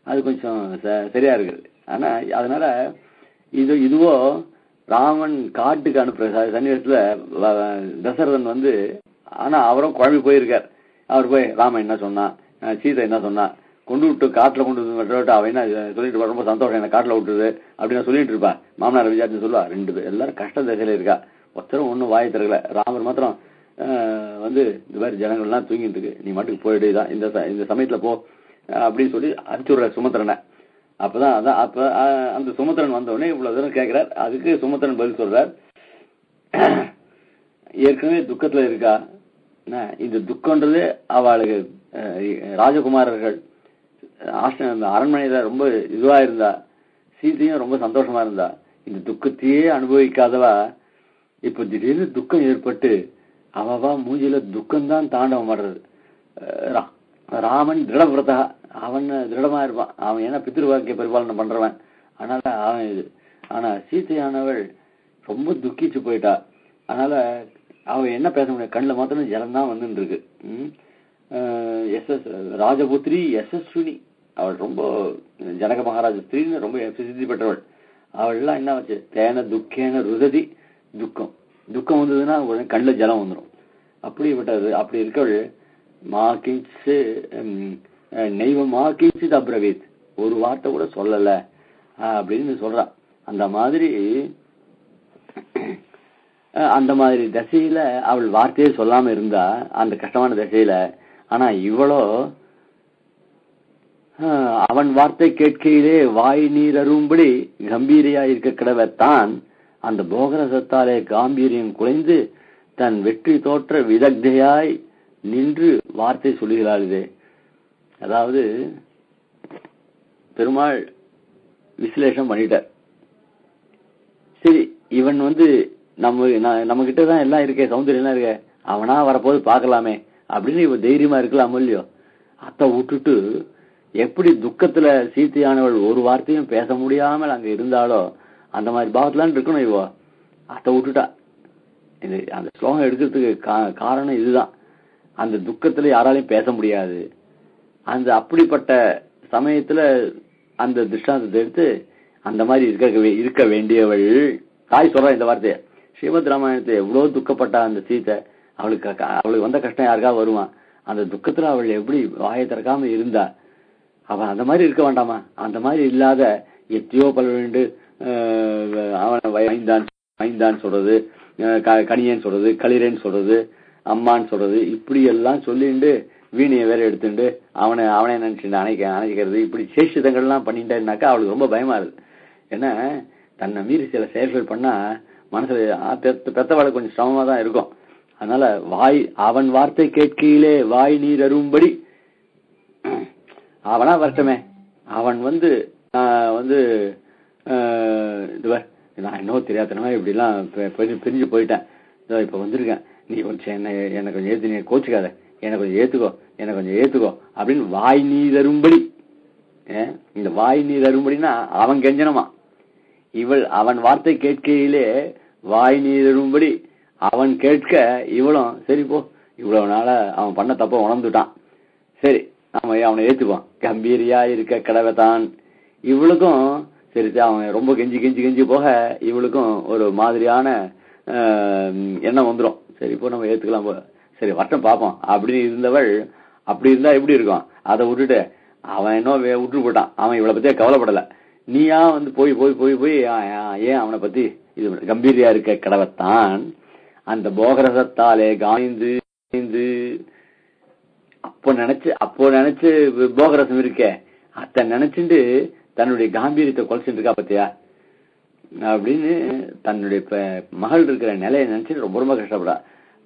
Speaker 1: அது கொஞ்சம் சரியா இருக்குது. ஆனா அதனால இதுவோ ராமன் காட்டுக்கு அனுப்புற சன்னிவேசத்துல தசரதன் வந்து, ஆனா அவரும் குழம்பி போயிருக்கார். அவர் போய் ராமன் என்ன சொன்னா, சீதை என்ன சொன்னா, கொண்டு விட்டு காட்டுல கொண்டு வந்து அவன் என்ன சொல்லிட்டு ரொம்ப சந்தோஷம் என்ன காட்டுல விட்டுருது அப்படின்னு சொல்லிட்டு இருப்பா. மாமனார் விசாரிச்சு சொல்லுவா. ரெண்டு பேர் எல்லாரும் கஷ்ட திசையில இருக்கா, ஒருத்தரும் ஒன்னும் வாய் திறக்கல. ராமர் மாத்திரம் வந்து இந்த மாதிரி ஜனங்கள்லாம் தூங்கிட்டு இருக்கு, நீ மட்டுக்கு போயிடுதான் இந்த சமயத்துல போ அப்படின்னு சொல்லி அனுப்பிச்சுடுற சுமந்திரனை. அப்பதான் அதான் அப்ப அந்த சுமந்திரன் வந்தவொடனே இவ்வளவு தூரம் கேட்கிறார். அதுக்கு சுமந்திரன் பதில் சொல்றார், ஏற்கனவே துக்கத்துல இருக்கா, இந்த துக்கம்ன்றது அவளுக்கு ராஜகுமாரர்கள் அரண்மனையில ரொம்ப இதுவா இருந்தா, சீதையும் ரொம்ப சந்தோஷமா இருந்தா. இந்த துக்கத்தையே அனுபவிக்காதவா இப்ப திடீர்னு துக்கம் ஏற்பட்டு அவவா மூஞ்சில துக்கம்தான் தாண்டவம் வர்றது. ராமன் திருடவிரதா, அவன் திருடமா இருப்பான், அவன் ஏன்னா பித்ருவாக்கிய பரிபாலனை பண்றவன், அதனால அவன் இது. ஆனா சீதையானவள் ரொம்ப துக்கிச்சு போயிட்டா. அதனால அவ என்ன பேச முடியும், கண்ணுல மாத்திரம் ஜலம் தான் வந்துட்டு இருக்கு. ராஜபுத்திரி யசஸ்வினி, அவள் ரொம்ப ஜனக மகாராஜ ஸ்திரீன்னு ரொம்ப பிரசித்தி பெற்றவள். அவள் எல்லாம் என்ன வச்சு தேன துக்கேன ருததி, துக்கம் துக்கம் வந்ததுன்னா உடனே கண்ணுல ஜலம் வந்துடும். அப்படிப்பட்டது. அப்படி இருக்கவள் மா கிஞ்சி நெய்வ மா கிஞ்சித் அப்ரவீத், ஒரு வார்த்தை கூட சொல்லல அப்படின்னு சொல்றான். அந்த மாதிரி தசையில அவள் வார்த்தையே சொல்லாம இருந்தா, அந்த கஷ்டமான தசையில. ஆனா இவளோ அவன் வார்த்தை கேட்கையிலே வாய் நீர் அரும்படி கம்பீரியா இருக்க கிடவத்தான் அந்த போகரசத்தாலே காம்பீரியம் குலைந்து தன் வெற்றி தோற்ற விதக்தையாய் நின்று வார்த்தை சொல்லுகிறாள். இது அதாவது பெருமாள் விசலேஷம் பண்ணிட்டார். சரி, இவன் நம்ம கிட்டதான் எல்லாம் இருக்கே, சௌந்தர்யம் எல்லாம் இருக்க, அவனா வரப்போது பாக்கலாமே அப்படின்னு இவன் தைரியமா இருக்கலாம் இல்லையோ. அத்தை விட்டுட்டு எப்படி துக்கத்துல சீத்தையானவள் ஒரு வார்த்தையும் பேச முடியாமல் அங்க இருந்தாலோ அந்த மாதிரி பாவத்துலான் இருக்கணும். இவோ அத்தை விட்டுட்டா. இது அந்த ஸ்லோகம் எடுக்கிறதுக்கு காரணம் இதுதான். அந்த துக்கத்துல யாராலையும் பேச முடியாது. அந்த அப்படிப்பட்ட சமயத்துல அந்த திருஷ்டாந்தத்தை எடுத்து அந்த மாதிரி இருக்க வேண்டியவள் தாய் சொல்ற இந்த வார்த்தைய. ஸ்ரீமத் ராமாயணத்தை எவ்வளவு துக்கப்பட்டா அந்த சீத்தை, அவளுக்கு வந்த கஷ்டம் யாருக்காவது வருமா? அந்த துக்கத்துல அவள் எப்படி வாயை திறக்காம இருந்தா, அவன் அந்த மாதிரி இருக்க வேண்டாமா? அந்த மாதிரி இல்லாத எத்தையோ பல வேண்டு அவனை வைந்தான் சொல்றது, கனியன்னு சொல்றது, களிரன்னு சொல்றது, அம்மான்னு சொல்றது, இப்படி எல்லாம் சொல்லிட்டு வீணையை வேற எடுத்துட்டு அவனை நினைச்சுட்டு அணைக்கிறது, இப்படி சேஷிதங்கள்லாம் பண்ணிட்டாருனாக்கா அவளுக்கு ரொம்ப பயமா இருக்கு. ஏன்னா தன்னை மீறி சில செயல்கள் பண்ணா மனசுல பெத்தவாளுக்கு கொஞ்சம் சிரமமா தான் இருக்கும். அதனால அவன் வார்த்தை கேட்கையிலே வாய் நீர் அரும்படி அவனா வரட்டுமே, அவன் நான் இன்னும் தெரியாதனமா இப்படி எல்லாம் பிரிஞ்சு போயிட்டேன், இப்ப வந்திருக்கேன், நீ கொஞ்சம் என்ன கொஞ்சம் ஏத்து, நீ கோச்சுக்காத, எனக்கு கொஞ்சம் ஏத்துக்கோ அப்படின்னு வாய் நீர் அரும்படி. இந்த வாய் நீர் அரும்படினா அவன் கெஞ்சனமா, அவன் வார்த்தை கேட்கையிலே வாய் நீர் அரும்படி அவன் கேட்க இவளும் சரி போ, இவ்வளவு நாள அவன் பண்ண தப்ப உணர்ந்துட்டான், சரி நாம அவனை ஏத்துக்குவான், கம்பீரியா இருக்க கடவைத்தான். இவளுக்கும் சரி, அவன் ரொம்ப கெஞ்சி போக இவளுக்கும் ஒரு மாதிரியான எண்ணம் வந்துடும். சரி இப்போ நம்ம ஏத்துக்கலாம், சரி வட்டம் பார்ப்போம் அப்படின்னு இருந்தவள். அப்படி இருந்தா எப்படி இருக்கும்? அதை விட்டுட்டு அவன் இன்னும் விட்டு போட்டான், அவன் இவளை பத்தியே கவலைப்படல. நீயா போய் ஏன் அவனை பத்தி இது கம்பீரியா இருக்க கடவைத்தான் அந்த போகரசத்தாலே காய்ந்து அப்போ நினைச்சு போகரசம் இருக்கே அத்த நினைச்சுட்டு தன்னுடைய காம்பீரியத்தை குறைச்சிட்டு இருக்கா பத்தியா அப்படின்னு தன்னுடைய மகள் இருக்கிற நிலையை நினைச்சு ரொம்ப ரொம்ப கஷ்டப்படா.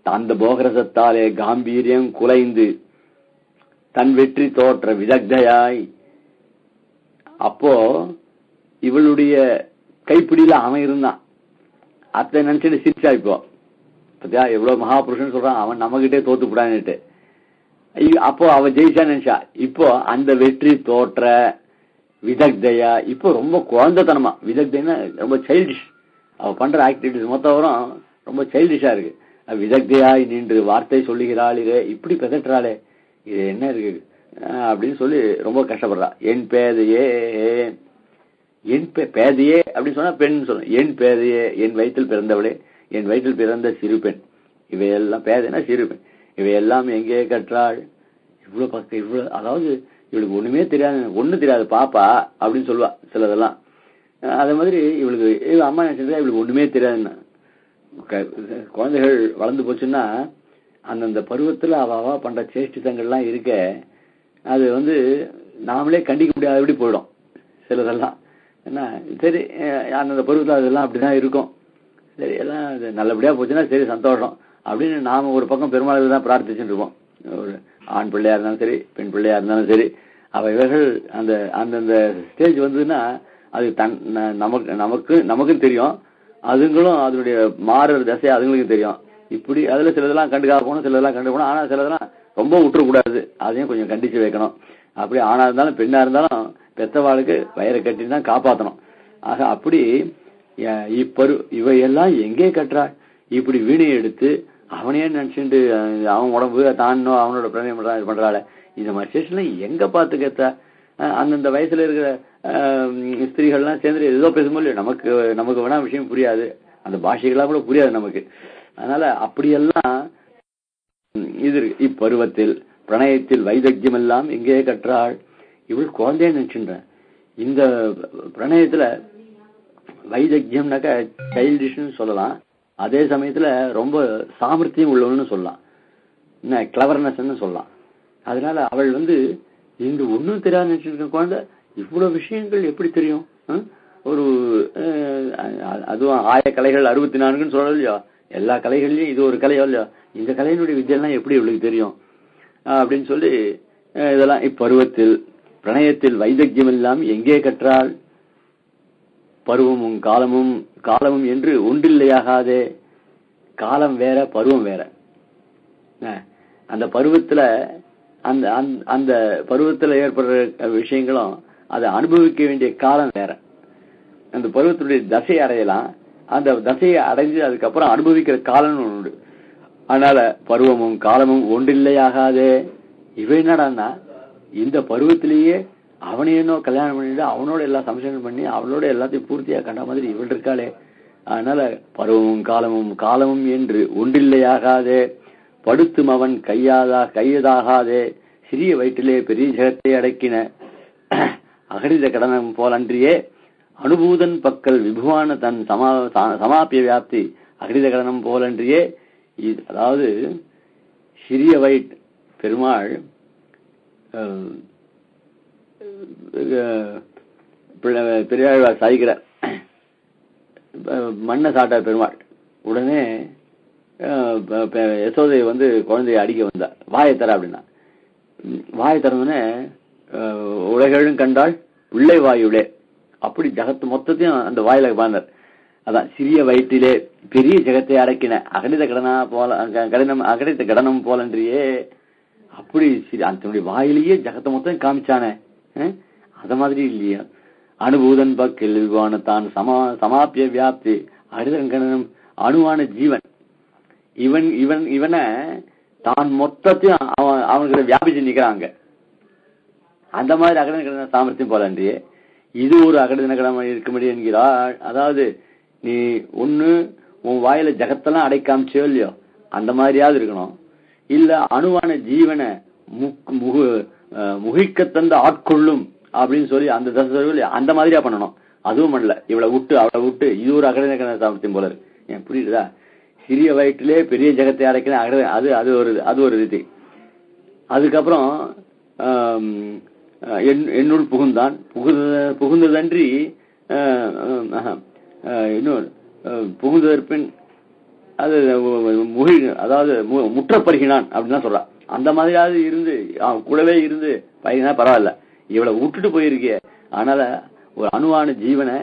Speaker 1: அந்த போகரசத்தாலே காம்பீரியம் குலைந்து தன் வெற்றி தோற்ற விதக்தையாய், அப்போ இவளுடைய கைப்பிடியில அவன் இருந்தான், அத்தை நினைச்சுட்டு சிரிச்சா. இப்போ பத்தியா எவ்வளவு மகாபுருஷன் சொல்றான், அவன் நம்மகிட்டே தோத்து விடான்னுட்டு. அப்போ அவ ஜெயிச்சா நினைச்சா. இப்போ அந்த வெற்றி தோற்ற விதக்தையா, இப்போ ரொம்ப குழந்தைத்தனமா, விதக்தைன்னா ரொம்ப சைல்டிஷ், அவ பண்ற ஆக்டிவிட்டிஸ் மொத்தம் வரும் ரொம்ப சைல்டிஷா இருக்கு. விதக்தையாய் நின்று வார்த்தை சொல்லுகிறாளே, இப்படி பெதற்றாளே, இது என்ன இருக்கு அப்படின்னு சொல்லி ரொம்ப கஷ்டப்படுறா. என் பேதையே அப்படின்னு சொன்னா பெண் சொல்ல, என் பேதையே, என் வயிற்றில் பிறந்தவளே, என் வயிற்றில் பிறந்த சிறு பெண், இவையெல்லாம் பேதைனா சிறு பெண், இவையெல்லாம் எங்கே கற்றாள்? இவ்வளவு அதாவது இவளுக்கு ஒண்ணுமே தெரியாது, ஒண்ணு தெரியாது பாப்பா அப்படின்னு சொல்லுவா சிலதெல்லாம். அதே மாதிரி இவளுக்கு அம்மா நினைச்சிருக்கா இவளுக்கு ஒண்ணுமே தெரியாதுன்னா. குழந்தைகள் வளர்ந்து போச்சுன்னா அந்தந்த பருவத்துல அவ பண்ற சேஷ்டிதங்கள்லாம் இருக்க, அது நாமளே கண்டிக்க முடியாதபடி போயிடும் சிலதெல்லாம். என்ன சரி, அந்தந்த பருவத்துல அதெல்லாம் அப்படிதான் இருக்கும். சரி எல்லாம் நல்லபடியா போச்சுன்னா சரி சந்தோஷம் அப்படின்னு நாம ஒரு பக்கம் பெருமாள் தான் பிரார்த்திச்சுட்டு இருப்போம். ஒரு ஆண் பிள்ளையா இருந்தாலும் சரி, பெண் பிள்ளையா இருந்தாலும் சரி, அவைகள் அந்த அந்தந்த ஸ்டேஜ் வந்ததுன்னா அது நமக்கும் தெரியும், அதுங்களும் அதனுடைய மாறுற தசை அதுங்களுக்கும் தெரியும். இப்படி அதுல சிலதெல்லாம் கண்டுக்காக போகணும், சிலதெல்லாம் கண்டு போகணும். ஆனா சிலதெல்லாம் ரொம்ப விட்டுறக்கூடாது, அதையும் கொஞ்சம் கண்டிச்சு வைக்கணும். அப்படி ஆணா இருந்தாலும் பெண்ணா இருந்தாலும் பெத்தவாளுக்கு வயிறை கட்டி தான் காப்பாற்றணும். ஆக அப்படி இவையெல்லாம் எங்கே கற்றாள்? இப்படி வீணை எடுத்து அவனையே நினைச்சுட்டு அவன் உடம்பு தான் அவனோட பிரணயம் பண்றாள். இந்த மாதிரி ஸ்டேஷன்ல எங்க பார்த்து கேத்தா? அந்தந்த வயசுல இருக்கிற ஸ்திரீகள்லாம் சேர்ந்து ஏதோ பேசும்போது நமக்கு வேணா விஷயம் புரியாது, அந்த பாஷைகளா கூட புரியாது நமக்கு. அதனால அப்படியெல்லாம் இது இப்பருவத்தில் பிரணயத்தில் வைதக்கியம் எல்லாம் எங்கே கற்றாள்? இவள் குழந்தைன்னு நினைச்சுன்ற. இந்த பிரணயத்துல வைதக்கியம்னாக்க சைல்டிஷ்னு சொல்லலாம், அதே சமயத்துல ரொம்ப சாமர்த்தியம் உள்ளவன்னு சொல்லலாம், கிளவர்னஸ்ன்னு சொல்லலாம். அதனால அவள் இந்த ஒன்னும் தெரியாது நினைச்சிருக்க குழந்தை இவ்வளவு விஷயங்கள் எப்படி தெரியும்? ஒரு அதுவும் 1000 கலைகள் 64ன்னு சொல்லல இல்லையா, எல்லா கலைகள்லயும் இது ஒரு கலையோ இல்லையா, இந்த கலையினுடைய வித்தியெல்லாம் எப்படி இவளுக்கு தெரியும் அப்படின்னு சொல்லி இதெல்லாம் இப்பருவத்தில் பிரணயத்தில் வைதக்கியம் எல்லாம் எங்கே கற்றால்? பருவமும் காலமும் என்று ஒன்றில்லையாகாதே. காலம் வேற, பருவம் வேற. அந்த பருவத்துல அந்த பருவத்துல ஏற்படுற விஷயங்களும் அதை அனுபவிக்க வேண்டிய காலம் வேற. அந்த பருவத்தினுடைய தசையை அடையலாம், அந்த தசையை அடைஞ்சு அதுக்கப்புறம் அனுபவிக்கிற காலம்னு உண்டு. அதனால பருவமும் காலமும் ஒன்றில்லையாகாதே. இவை என்னடான்னா இந்த பருவத்திலேயே அவனையோ கல்யாணம் பண்ணிட்டு அவனோட எல்லாம் சம்சயம் பண்ணி அவளோட எல்லாத்தையும் பூர்த்தியா கண்ட மாதிரி இவள் இருக்காளே. அதனால பருவமும் காலமும் என்று ஒன்றில்லையாகாதே. படுத்தும் அவன் கையதாகாதே. சிறிய வயிற்றிலே பெரிய ஜெகத்தை அடக்கின அகடித கடனம் போலன்றியே அனுபூதன் பக்கல் விபுவான தன் சமாப்பிய வியாப்தி அகடித கடனம் போலன்றியே. அதாவது சிறிய வயிற்று பெருமாள் பெரியாழ்வார் சாதிக்கிறார். மண்ணை சாட்டார் பெருமாள். உடனே யசோதையை குழந்தைய அடிக்க வந்தா, வாயை தர அப்படின்னா. வாயை திறந்தோடனே உலகெழும் கண்டாள் பிள்ளை வாயுளே. அப்படி ஜகத்து மொத்தத்தையும் அந்த வாயில வாழ்ந்தார். அதான் சிறிய வயிற்றிலே பெரிய ஜெகத்தை அடக்கின அகடித கடனம் போலன்றியே. அப்படி தன்னுடைய வாயிலேயே ஜகத்தை மொத்தம் காமிச்சானே, அத மாதிரி இல்லையா? அனுபூதன் பக்கில் விவான தான் சமாப்பிய வியாப்தி அகடிதம் அணுவான ஜீவன் இவனை தான் மொத்தத்தையும் அவனுக்கு வியாபிச்சு நிக்கிறாங்க. அந்த மாதிரி அகடித கடன சாமர்த்தியம் போலன்றியே இது ஒரு அகடித கடமை இருக்க முடியும் என்கிறாள். அதாவது நீ ஒண்ணு உன் வாயில ஜகத்தெல்லாம் அடைக்காமிச்சோ இல்லையோ, அந்த மாதிரியாவது இருக்கணும். இல்ல அணுவான ஜீவனை முகிக்க தந்து ஆட்கொள்ளும் அப்படின்னு சொல்லி அந்த தசை அந்த மாதிரியா பண்ணணும். அதுவும் பண்ணல, அவளை விட்டு இது ஒரு அகடித சாமர்த்தியம் போல இருக்கு. ஏன் புரியுதா? சிறிய வயிற்றிலே பெரிய ஜெகத்தை அடைக்கிற அது ஒரு ரீதி. அதுக்கப்புறம் என்னுள் புகுந்தான் புகுந்ததன்றி இன்னொரு புகுந்ததற்பின் அது அதாவது முற்றப்படுகினான் அப்படின்னு சொல்றான். அந்த மாதிரியாவது இருந்து கூடவே இருந்து பையனா பரவாயில்ல, இவளை விட்டுட்டு போயிருக்கே. அதனால ஒரு அணுவான ஜீவனை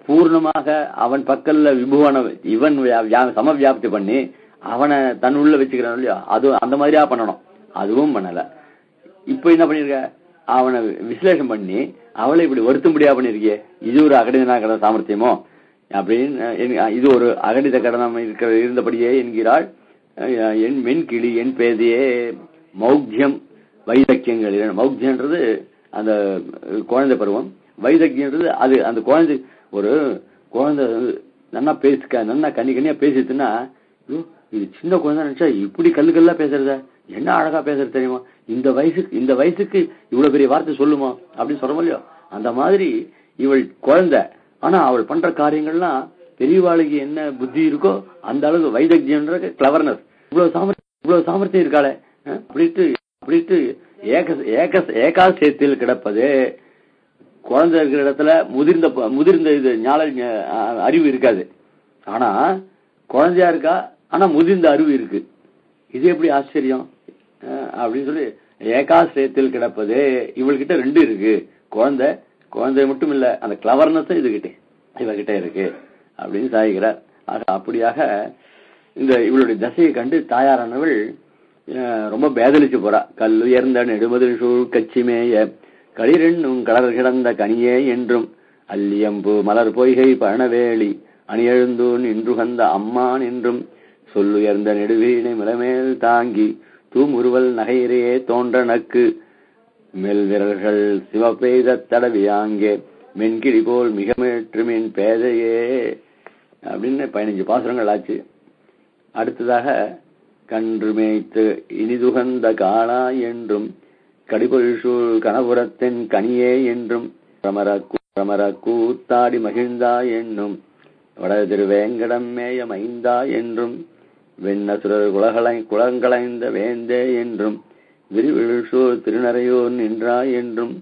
Speaker 1: பூர்ணமாக அவன் பக்கல்ல விபுவான இவன் சமவியாப்தி பண்ணி அவனை தன் உள்ள வச்சுக்கிறான் இல்லையா, அது அந்த மாதிரியா பண்ணணும். அதுவும் பண்ணல. இப்ப என்ன பண்ணிருக்க? அவனை விசலேஷம் பண்ணி அவளை இப்படி வருத்தும்படியா பண்ணிருக்கியே. இது ஒரு அகடித கடன சாமர்த்தியமோ அப்படின்னு இது ஒரு அகடித கடனம் இருந்தபடியே என்கிறாள். என் மென்கிளி என் பேதையே. மௌக்தியம் வைதக்கியங்கள். மௌக்தியன்றது அந்த குழந்தை பருவம், வைதக்கியன்றது அது அந்த குழந்தை. ஒரு குழந்தை நன்னா நன்னா கண்ணியா பேசிட்டுன்னா இது சின்ன குழந்தை நினைச்சா இப்படி கல்லா பேசுறத, என்ன அழகா பேசுறது தெரியுமா, இந்த வயசுக்கு இவ்வளவு பெரிய வார்த்தை சொல்லுமா அப்படின்னு சொல்ல முடியும். அந்த மாதிரி இவள் குழந்தை, ஆனா அவள் பண்ற காரியங்கள்லாம் பெரியவாளுக்கு என்ன புத்தி இருக்கோ அந்த அளவுக்கு வைதக்கியன்ற கிளவர்னஸ், இவ்வளவு சாமர்த்தியம் இருக்காளே அப்படின்ட்டு ஏகாசேத்தில் கிடப்பது. குழந்தை இருக்கிற இடத்துல முதிர்ந்த இது அறிவு இருக்காது. ஆனா குழந்தையா இருக்கா, ஆனா முதிர்ந்த அறிவு இருக்கு. இது எப்படி ஆச்சரியம் அப்படின்னு சொல்லி ஏகாசிரியத்தில் கிடப்பது. இவள்கிட்ட ரெண்டு இருக்கு, குழந்தை குழந்தை மட்டும் இல்ல, அந்த கிளவர்னஸும் இவகிட்ட இருக்கு அப்படின்னு சாதிக்கிறார். ஆக அப்படியாக இந்த இவளுடைய தசையை கண்டு தாயாரானவள் ரொம்ப பேதலிச்சு போறா. கல்லுயர்ந்த நெடுமதில் சூழ் கச்சிமேய களிரென்னும் கடல் கிடந்த கனியே என்றும் அல்லியம்பு மலர் பொய்கை பழனவேலி அணியெழுந்தூன் இன்றுகந்த அம்மான் என்றும் சொல்லுயர்ந்த நெடுவீணை மிளமேல் தாங்கி தூமுருவல் நகையிறையே தோன்ற நக்கு மெல் விரல்கள் சிவப்பெய்த தடவியாங்கே மென்கிடி போல் மிக மேற்றுமின் பேதையே அப்படின்னு 15 பாசுரங்கள் ஆச்சு. அடுத்ததாக கன்று மேய்த்து இனிதுகந்த காளா என்றும் கடிபொழிசூழ் கணபுரத்தின் கனியே என்றும் பிரமர கூத்தாடி மகிழ்ந்தா என்னும் வட திருவேங்கடம் மேய மைந்தா என்றும் வெண்ணசுரர் குளங்களைந்த வேந்தே என்றும் விரிவிழுசூர் திருநறையோர் நின்றா என்றும்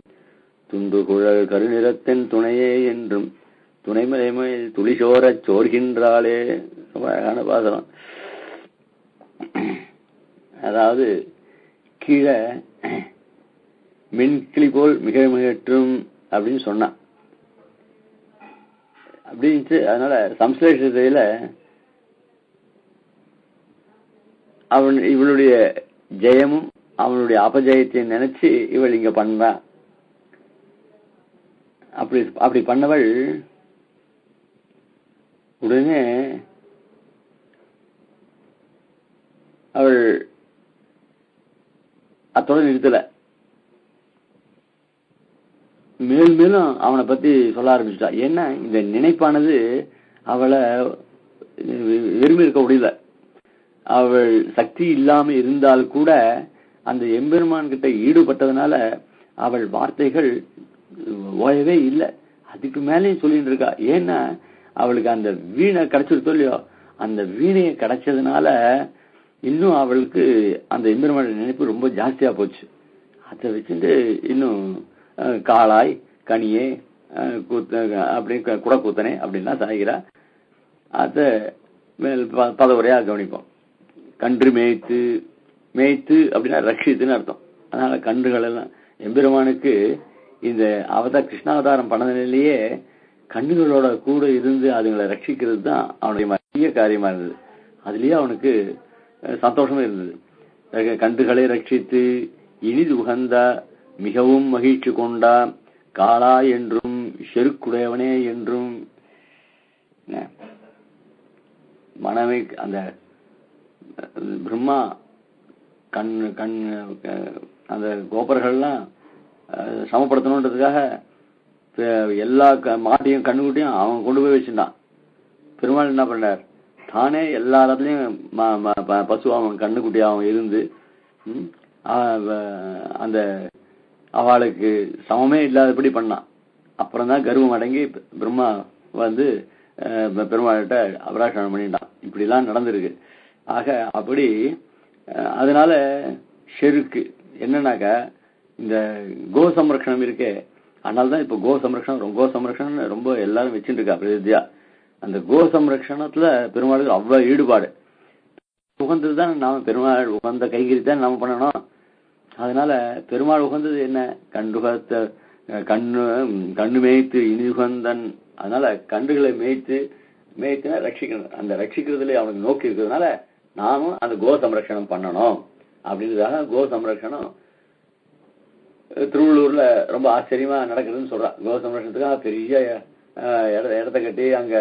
Speaker 1: துண்டு குழல் கருநிறத்தின் துணையே என்றும் துணைமலை மேல் துளிசோரச் சோர்கின்றாளே. அழகான பாசனம். அதாவது கீழே மின்கிளி போல் மிக மிகற்றும் அப்படின்னு சொன்னான் அப்படின்ட்டு. அதனால சம்ஸ்லேஷத்துல இவளுடைய ஜெயமும் அவனுடைய அபஜயத்தையும் நினைச்சு இவள் இங்க பண்றான். அப்படி பண்ணவள் உடனே அவள் அத்தோட நிறுத்தல, மேலும் மேலும் அவனை பத்தி சொல்ல ஆரம்பிச்சுட்டா. ஏன்னா இந்த நினைப்பானது அவளை விரும்பி இருக்க முடியல. அவள் சக்தி இல்லாம இருந்தால் கூட அந்த எம்பெருமான் கிட்ட ஈடுபட்டதுனால அவள் வார்த்தைகள் ஓயவே இல்லை. அதுக்கு மேலேயும் சொல்லிட்டு இருக்கா. ஏன்னா அவளுக்கு அந்த வீணை கிடைச்சிருத்தோ இல்லையோ, அந்த வீணையை கிடைச்சதுனால இன்னும் அவளுக்கு அந்த எம்பெருமான் நினைப்பு ரொம்ப ஜாஸ்தியா போச்சு. அதை வச்சுட்டு இன்னும் காளாய் கனியே அப்படி குடக்கூத்தனே அப்படின்லாம் சாய்கிறா. அதை பதவுரையா கவனிப்போம். கன்று மேய்த்து அப்படின்னா ரட்சித்துன்னு அர்த்தம். அதனால கன்றுகள் எல்லாம் எம்பெருமானுக்கு இந்த கிருஷ்ணாவதாரம் பண்ணதிலேயே கன்றுகளோட கூட இருந்து அதுங்களை ரட்சிக்கிறது தான் அவனுடைய முக்கிய காரியமா இருந்தது. அதுலயே அவனுக்கு சந்தோஷமா இருந்தது. கன்றுகளை ரட்சித்து இனிது உகந்தா மிகவும் மகிழ்ச்சி கொண்டா காளா என்றும் செருக்குடையவனே என்றும் மனமே அந்த பிரம்மா அந்த கோபர்கள்லாம் சமப்படுத்தணுன்றதுக்காக எல்லா மாட்டையும் கண்ணுக்குட்டியும் அவன் கொண்டு போய் வச்சுட்டான். பெருமாள் என்ன பண்ணார், தானே எல்லா இடத்துலயும் பசு அவன் கண்ணுக்குட்டி அவன் இருந்து அந்த அவளுக்கு சமமே இல்லாதபடி பண்ணான். அப்புறம் தான் கர்வம் அடங்கி பிரம்மா வந்து பெருமாள்கிட்ட அபராஷனம் பண்ணிட்டான். இப்படி எல்லாம் நடந்திருக்கு. ஆக அப்படி அதனால செருக்கு என்னன்னாக்க இந்த கோ சம்ரக்ஷணம் இருக்கே, அதனால்தான் இப்ப கோ சம்ரக்ஷணம் ரொம்ப எல்லாரும் வச்சுட்டு இருக்கா பிரதியா. அந்த கோ சம்ரக்ஷணத்துல பெருமாளுக்கு அவ்வளவு ஈடுபாடு. உகந்ததுதான் நாம பெருமாள் உகந்த கைகறித்தான் நாம பண்ணணும். அதனால பெருமாள் உகந்தது என்ன, கண்ணு மேய்த்து இனியுகந்தன். அதனால கன்றுகளை மேய்த்துனா ரட்சிக்கணும். அந்த ரட்சிக்கிறதுல அவனுக்கு நோக்கி இருக்கிறதுனால நாமும் அந்த கோ சம்ரக்ஷணம் பண்ணணும் அப்படின்றதாக கோ சம்ரக்ஷணம் திருவள்ளூர்ல ரொம்ப ஆச்சரியமா நடக்குதுன்னு சொல்றான். கோ சம்ரக்ஷணத்துக்காக பெரிய இடத்த கட்டி அங்க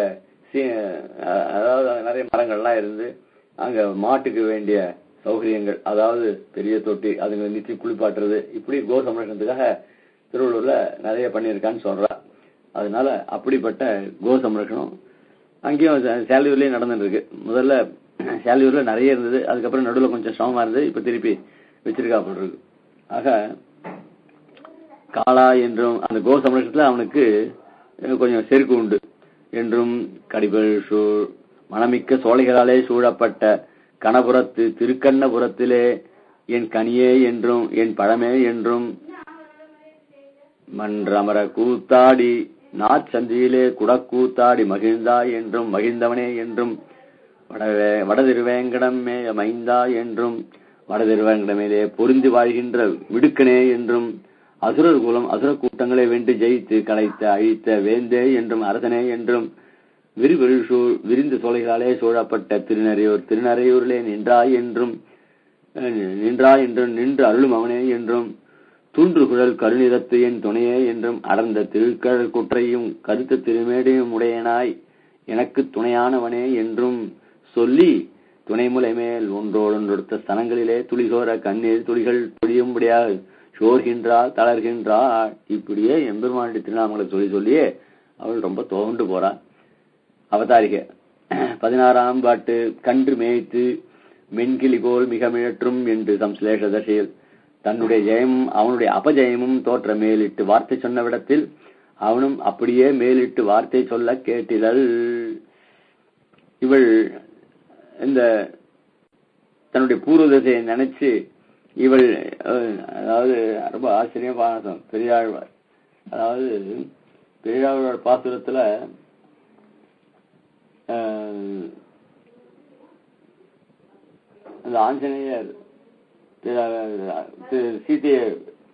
Speaker 1: அதாவது நிறைய மரங்கள்லாம் இருந்து அங்க மாட்டுக்கு வேண்டிய சௌகரியங்கள், அதாவது பெரிய தொட்டி, அதுங்களை நிச்சயம் குளிப்பாட்டுறது, இப்படி கோ சம்ரக்ஷணத்துக்காக திருவள்ளூர்ல நிறைய பண்ணியிருக்கான்னு சொல்றா. அதனால அப்படிப்பட்ட கோ சம்ரக்ஷணம் அங்கேயும் சேலையூர்லயும் நடந்துட்டு இருக்கு. முதல்ல சேலையூர்ல நிறைய இருந்தது, அதுக்கப்புறம் நடுவில் கொஞ்சம் சிரமமா இருந்தது, இப்ப திருப்பி வச்சிருக்கா போல் இருக்கு. ஆக காளா என்றும் அந்த கோ சம்ரக்ஷணத்துல அவனுக்கு கொஞ்சம் செருக்கு உண்டு என்றும் கடிபல் மணமிக்க சோலைகளாலே சூழப்பட்ட கணபுரத்து திருக்கண்ணபுரத்திலே என் கனியே என்றும் என் பழமே என்றும் மன்றமர கூத்தாடி நாச்சந்தியிலே குடக்கூத்தாடி மகிழ்ந்தா என்றும் மகிழ்ந்தவனே என்றும் வடதிருவேங்கடம் மேய மைந்தா என்றும் வடதிருவேங்கடமேலே பொருந்தி வாழ்கின்ற மிடுக்கனே என்றும் அசுரர் குலம் அசுர கூட்டங்களை வென்று ஜெயித்து கலைத்த அழித்த வேந்தே என்றும் அரசனே என்றும் விரிந்து சோலைகளாலே சூழப்பட்ட திருநறையூரிலே நின்றாய் என்றும் நின்று அருளும் அவனே என்றும் தூன்று குழல் கருநிறத்து என் துணையே என்றும் அடர்ந்த திருக்கழல் குற்றையும் கருத்த திருமேடையும் உடையனாய் எனக்கு துணையானவனே என்றும் சொல்லி துணைமுலை மேல் ஒன்றோடொன்றொடுத்த ஸ்தனங்களிலே துளிசோர கண்ணீர் துளிகள் பொழியும்படியாக சோர்கின்றாள் தளர்கின்றாள். இப்படியே எம்பெருமானுடைய திருநாமங்களை சொல்லியே அவள் ரொம்ப தோண்டு போறாள். அவதாரிக 16ஆம் பாட்டு. கன்று மேய்த்து மென்கிளி போல் மிக மிழற்றும் என்று சம்ஸ்லேஷ தசையில் தன்னுடைய ஜெயமும் அவனுடைய அபஜயமும் தோற்ற மேலிட்டு வார்த்தை சொன்ன விடத்தில் அவனும் அப்படியே மேலிட்டு வார்த்தை சொல்ல கேட்டிலள். இவள் இந்த தன்னுடைய பூர்வ தசையை நினைச்சு இவள் அதாவது ரொம்ப ஆச்சரியமா பெரியாழ்வார், அதாவது பெரியாழ்வார் பாசுரத்துல அந்த ஆஞ்சநேயர் சீதையை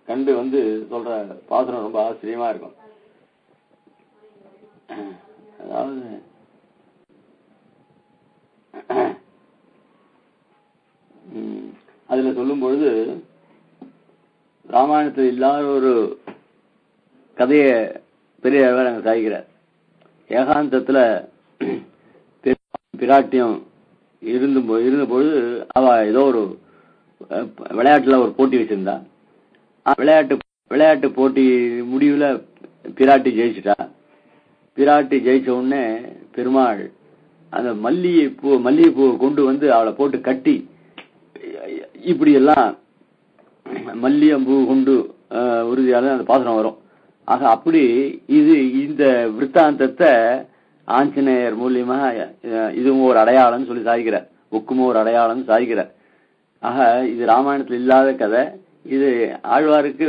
Speaker 1: கண்டு சொல்ற பாசுரம் ரொம்ப ஆச்சரியமா இருக்கும். அதாவது அதுல சொல்லும் பொழுது ராமாயணத்தில் இல்லாத ஒரு கதைய பெரியவர் அங்க சாய்கிறார். ஏகாந்தத்துல பிராட்டியம் இருந்த பொழுது அவ ஏதோ ஒரு விளையாட்டுல ஒரு போட்டி வச்சிருந்தா. விளையாட்டு போட்டி முடிவுல பிராட்டி ஜெயிச்சுட்டா. பிராட்டி ஜெயிச்ச உடனே பெருமாள் அந்த மல்லிகைப்பூ கொண்டு அவளை போட்டு கட்டி இப்படி எல்லாம் மல்லிகைப்பூ கொண்டு உறுதியால அந்த பாசனம் வரும். ஆக அப்படி இந்த விற்த்தாந்தத்தை ஆஞ்சநேயர் மூலியமா இதுவும் ஒரு அடையாளம் சொல்லி சாய்கிறார். ஒக்குமோ ஒரு அடையாளம் சாய்கிறார். ஆக இது ராமாயணத்துல இல்லாத கதை, இது ஆழ்வாருக்கு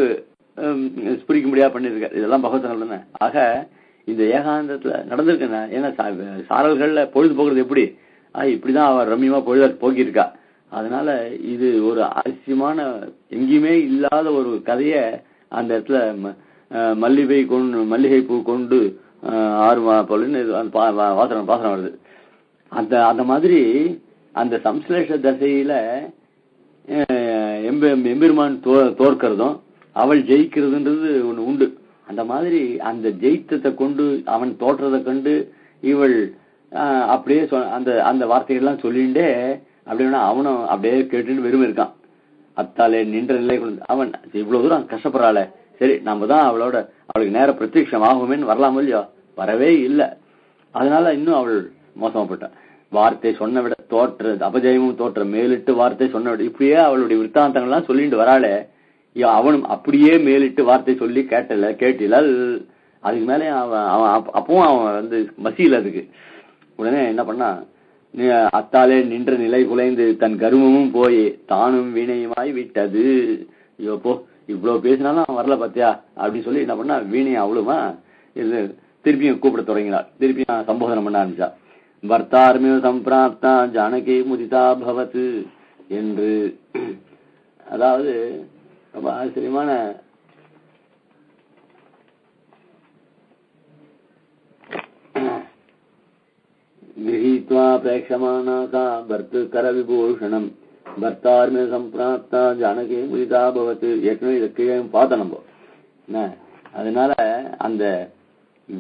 Speaker 1: ஸ்புரிக்க முடியாது பண்ணிருக்காரு. இதெல்லாம் பகவத்கள் தானே. ஆக இந்த ஏகாந்தத்துல நடந்திருக்குன்னா ஏன்னா சாரல்கள்ல பொழுது போக்குறது எப்படி இப்படிதான் அவர் ரம்யமா பொழுத போக்கியிருக்கா. அதனால இது ஒரு அவசியமான எங்கேயுமே இல்லாத ஒரு கதைய அந்த இடத்துல மல்லிகை பூ கொண்டு ஆறுமா போலன்னு பாசனம் வருது. அந்த மாதிரி அந்த சம்ஸ்லேஷ தசையில எம்பெருமான் தோற்கிறதும் அவள் ஜெயிக்கிறதுன்றது ஒண்ணு உண்டு. அந்த மாதிரி அந்த ஜெயித்தத்தை கொண்டு அவன் தோற்றதை கண்டு இவள் அப்படியே அந்த வார்த்தைகள்லாம் சொல்லிண்டே அப்படின்னா அவனும் அப்படியே கேட்டுன்னு வெறுமை இருக்கான். அத்தாலே நின்ற நிலை அவன் இவ்வளவு தூரம் கஷ்டப்படுறாள, சரி நம்ம தான் அவளுக்கு நேர பிரத்யட்சம் ஆகுமேன்னு வரலாம் இல்லையோ, வரவே இல்லை. அதனால இன்னும் அவள் மோசமாப்பட்டான். வார்த்தை சொன்ன விட தோற்ற அபஜயமும் தோற்ற மேலிட்டு வார்த்தை சொன்ன விட இப்படியே அவளுடைய விற்த்தாந்தங்கள்லாம் சொல்லிட்டு வராளே, அவனும் அப்படியே மேலிட்டு வார்த்தை சொல்லி கேட்டில. அதுக்கு மேலே அவன் அப்பவும் அவன் மசியல. அதுக்கு உடனே என்ன பண்ணா, அத்தாலே நின்ற நிலை குலைந்து தன் கருமமும் போய் தானும் வீணையுமாய் விட்டது. ஐயோ போ, இவ்வளவு பேசினாலும் அவன் வரல பாத்தியா அப்படின்னு சொல்லி என்ன பண்ணா, வீணையை அவ்வளவுமா இது திருப்பியும் கூப்பிட தொடங்கினாள். திருப்பியும் சம்போதனம் பண்ண ஆரம்பிச்சா. பர்த்தார்மிய சம்பிராப்தா ஜானகி முதிதா பவத்து என்று. அதாவது ரொம்ப ஆச்சரியமான கிரஹீத்வா பிரேக்ஷமானாசா பர்த்து கர விபூஷணம் பர்த்தார்மிய சம்பிராப்தா ஜானகி முதிதா பவத்து. ஏற்கனவே இதை கீழே பார்த்த நம்ம. அதனால அந்த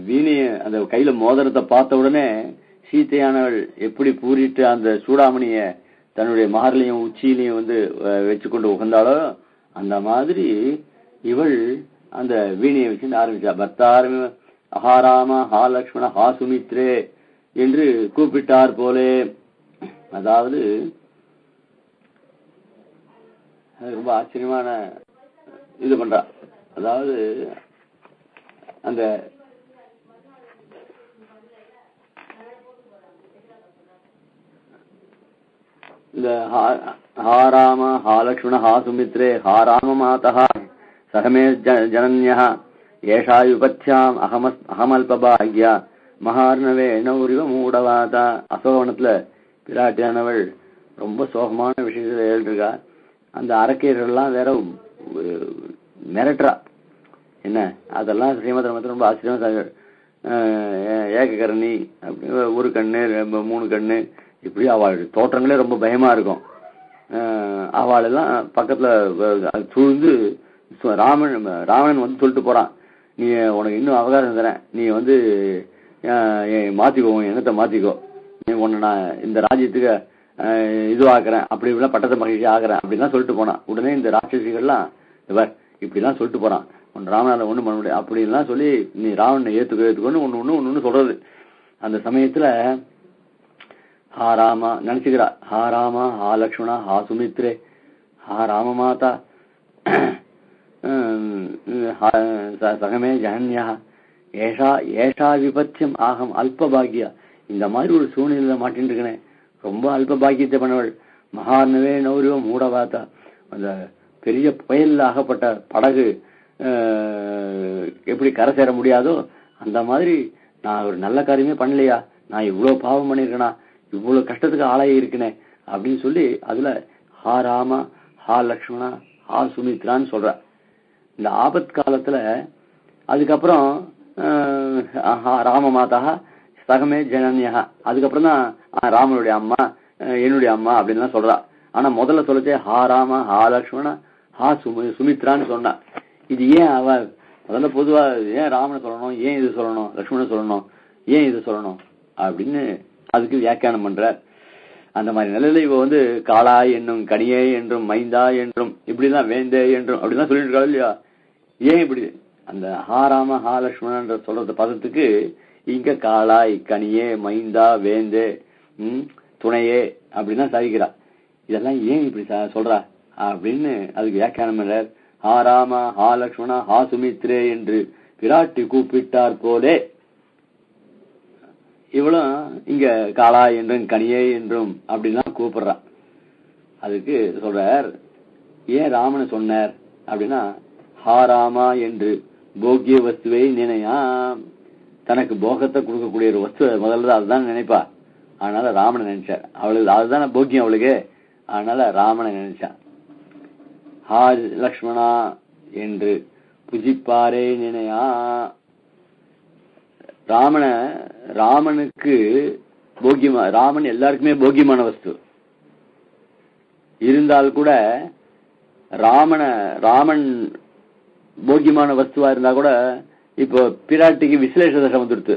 Speaker 1: வீணைய அந்த கையில மோதிரத்தை பார்த்த உடனே சீத்தையானவள் எப்படி பூரிட்டு அந்த சூடாமணிய தன்னுடைய மகர்லையும் உச்சியிலையும் வச்சுக்கொண்டு உகந்தாலோ அந்த மாதிரி இவள் அந்த வீணையை வச்சு ஆரம்பிச்சா. பர்த்தார்மி அஹாராம ஹா லக்ஷ்மண ஹா சுமித்ரே என்று கூப்பிட்டார் போலே. அதாவது ரொம்ப ஆச்சரியமான இது பண்றா. அதாவது அந்த இந்த ஹாராம ஹா லக்ஷ்மண ஹா சுமித்ரே ஹா ராம மாதா சகமே ஜனன்யா ஏஷா யுபத்யாம் அகமல்பாக்யா மகார்ணவே நௌரிவ மூடவாதா. அசோகவனத்துல பிராட்டியானவள் ரொம்ப சோகமான விஷயத்துல எழுதிருக்கா. அந்த அரக்கையர்கள்லாம் வேற மிரட்டுறா. என்ன அதெல்லாம் ஸ்ரீமத் ராமாயணத்துல ரொம்ப ஆச்சரியமா ஏககரணி, ஒரு கண்ணு, மூணு கண்ணு, இப்படி அவள் தோற்றங்களே ரொம்ப பயமா இருக்கும். அவள் எல்லாம் பக்கத்துல சூழ்ந்து ராவணன் வந்து சொல்லிட்டு போறான், நீ உனக்கு இன்னும் அவகாசம் தரேன், நீ வந்து மாத்திக்கோ, எண்ணத்தை மாத்திக்கோ, நீ உன்னை நான் இந்த ராஜ்யத்துக்கு இது ஆக்குறேன், அப்படி இப்படிலாம் பட்டத்தை மகிழ்ச்சி ஆகுறேன் அப்படின்லாம் சொல்லிட்டு போனான். உடனே இந்த ராட்சசிகள்லாம் இப்படிலாம் சொல்லிட்டு போறான், உன் ராவணால ஒண்ணும் பண்ண முடியாது அப்படின்லாம் சொல்லி நீ ராவணனை ஏத்துக்கோன்னு ஒண்ணு சொல்றது. அந்த சமயத்துல ஹா ராமா நினைச்சுக்கிறா, ஹா ராமா, ஹா லக்ஷ்மணா, ஹா சுமித்ரே, ஹா ராம மாதா, சகமே ஜனன்யா, ஏஷா ஏஷா விபத்தியம் ஆகம் அல்பபாகியா. இந்த மாதிரி ஒரு சூழ்நிலை மாட்டின்னு இருக்கனே, ரொம்ப அல்ப பாக்கியத்தை பண்ணவள். மகார்ணவே நௌரியம் மூடவாத்தா, அந்த பெரிய புயல் ஆகப்பட்ட படகு எப்படி கரை சேர முடியாதோ அந்த மாதிரி நான் ஒரு நல்ல காரியமே பண்ணலையா, நான் இவ்வளவு பாவம் பண்ணிருக்கேனா, இவ்வளவு கஷ்டத்துக்கு ஆளாகி இருக்கனே அப்படின்னு சொல்லி அதுல ஹா ராமா, ஹா லக்ஷ்மணா, ஹா சுமித்ரான்னு சொல்ற. இந்த ஆபத் காலத்துல அதுக்கப்புறம் ராம மாதா சகமே ஜனன்யா, அதுக்கப்புறம் தான் ராமனுடைய அம்மா, என்னுடைய அம்மா அப்படின்னு சொல்றா. ஆனா முதல்ல சொல்லச்சே ஹா ராமா, ஹா லக்ஷ்மணா, ஹா சுமித்ரான்னு சொன்னா. இது ஏன் அவ முதல்ல பொதுவா ஏன் ராமனை சொல்லணும், ஏன் இது சொல்லணும், லக்ஷ்மணன் சொல்லணும், ஏன் இது சொல்லணும் அப்படின்னு அதுக்கு வியாக்கியானம் பண்ற. அந்த மாதிரி நிலையில இவ வந்து காளாய் என்னும், கனியே என்றும், மைந்தா என்றும், இப்படிதான் வேந்தே என்றும் அப்படிதான் சொல்லிட்டு இருக்காள் இல்லையா. ஏன் இப்படி அந்த ஹா ராம ஹா லக்ஷ்மணன்ற சொல்றது பதத்துக்கு இங்க காளாய், கனியே, மைந்தா, வேந்தே, துணையே அப்படின்னா சாதிக்கிறா. இதெல்லாம் ஏன் இப்படி சொல்றா அப்படின்னு அதுக்கு வியாக்கியானம் பண்றார். ஹா ராமா, ஹா லக்ஷ்மணா, ஹா சுமித்ரே என்று பிராட்டி கூப்பிட்டார் போலே இவளும் இங்க காளா என்றும், கனியே என்றும் அப்படின்லாம் கூப்பிடுறான். அதுக்கு சொல்றார், ஏன் ராமனை சொன்னார் அப்படின்னா, ஹா ராமா என்று போக்கிய வஸ்துவை நினையா, தனக்கு போகத்தை கொடுக்கக்கூடிய ஒரு வஸ்து முதல்ல அதுதான் நினைப்பா. அதனால ராமனை நினைச்சார். அவளுக்கு அதுதான போக்கியம் அவளுக்கு, அதனால ராமனை நினைச்சான். ஹா லக்ஷ்மணா என்று புஜிப்பாரே நினையா, ராமனுக்கு போக்கியமா, ராமன் எல்லாருக்குமே போக்கியமான வஸ்து இருந்தால் கூட ராமன் போக்கியமான வஸ்துவா இருந்தா கூட இப்போ பிராட்டிக்கு விசலேஷ தசை வந்துடுத்து.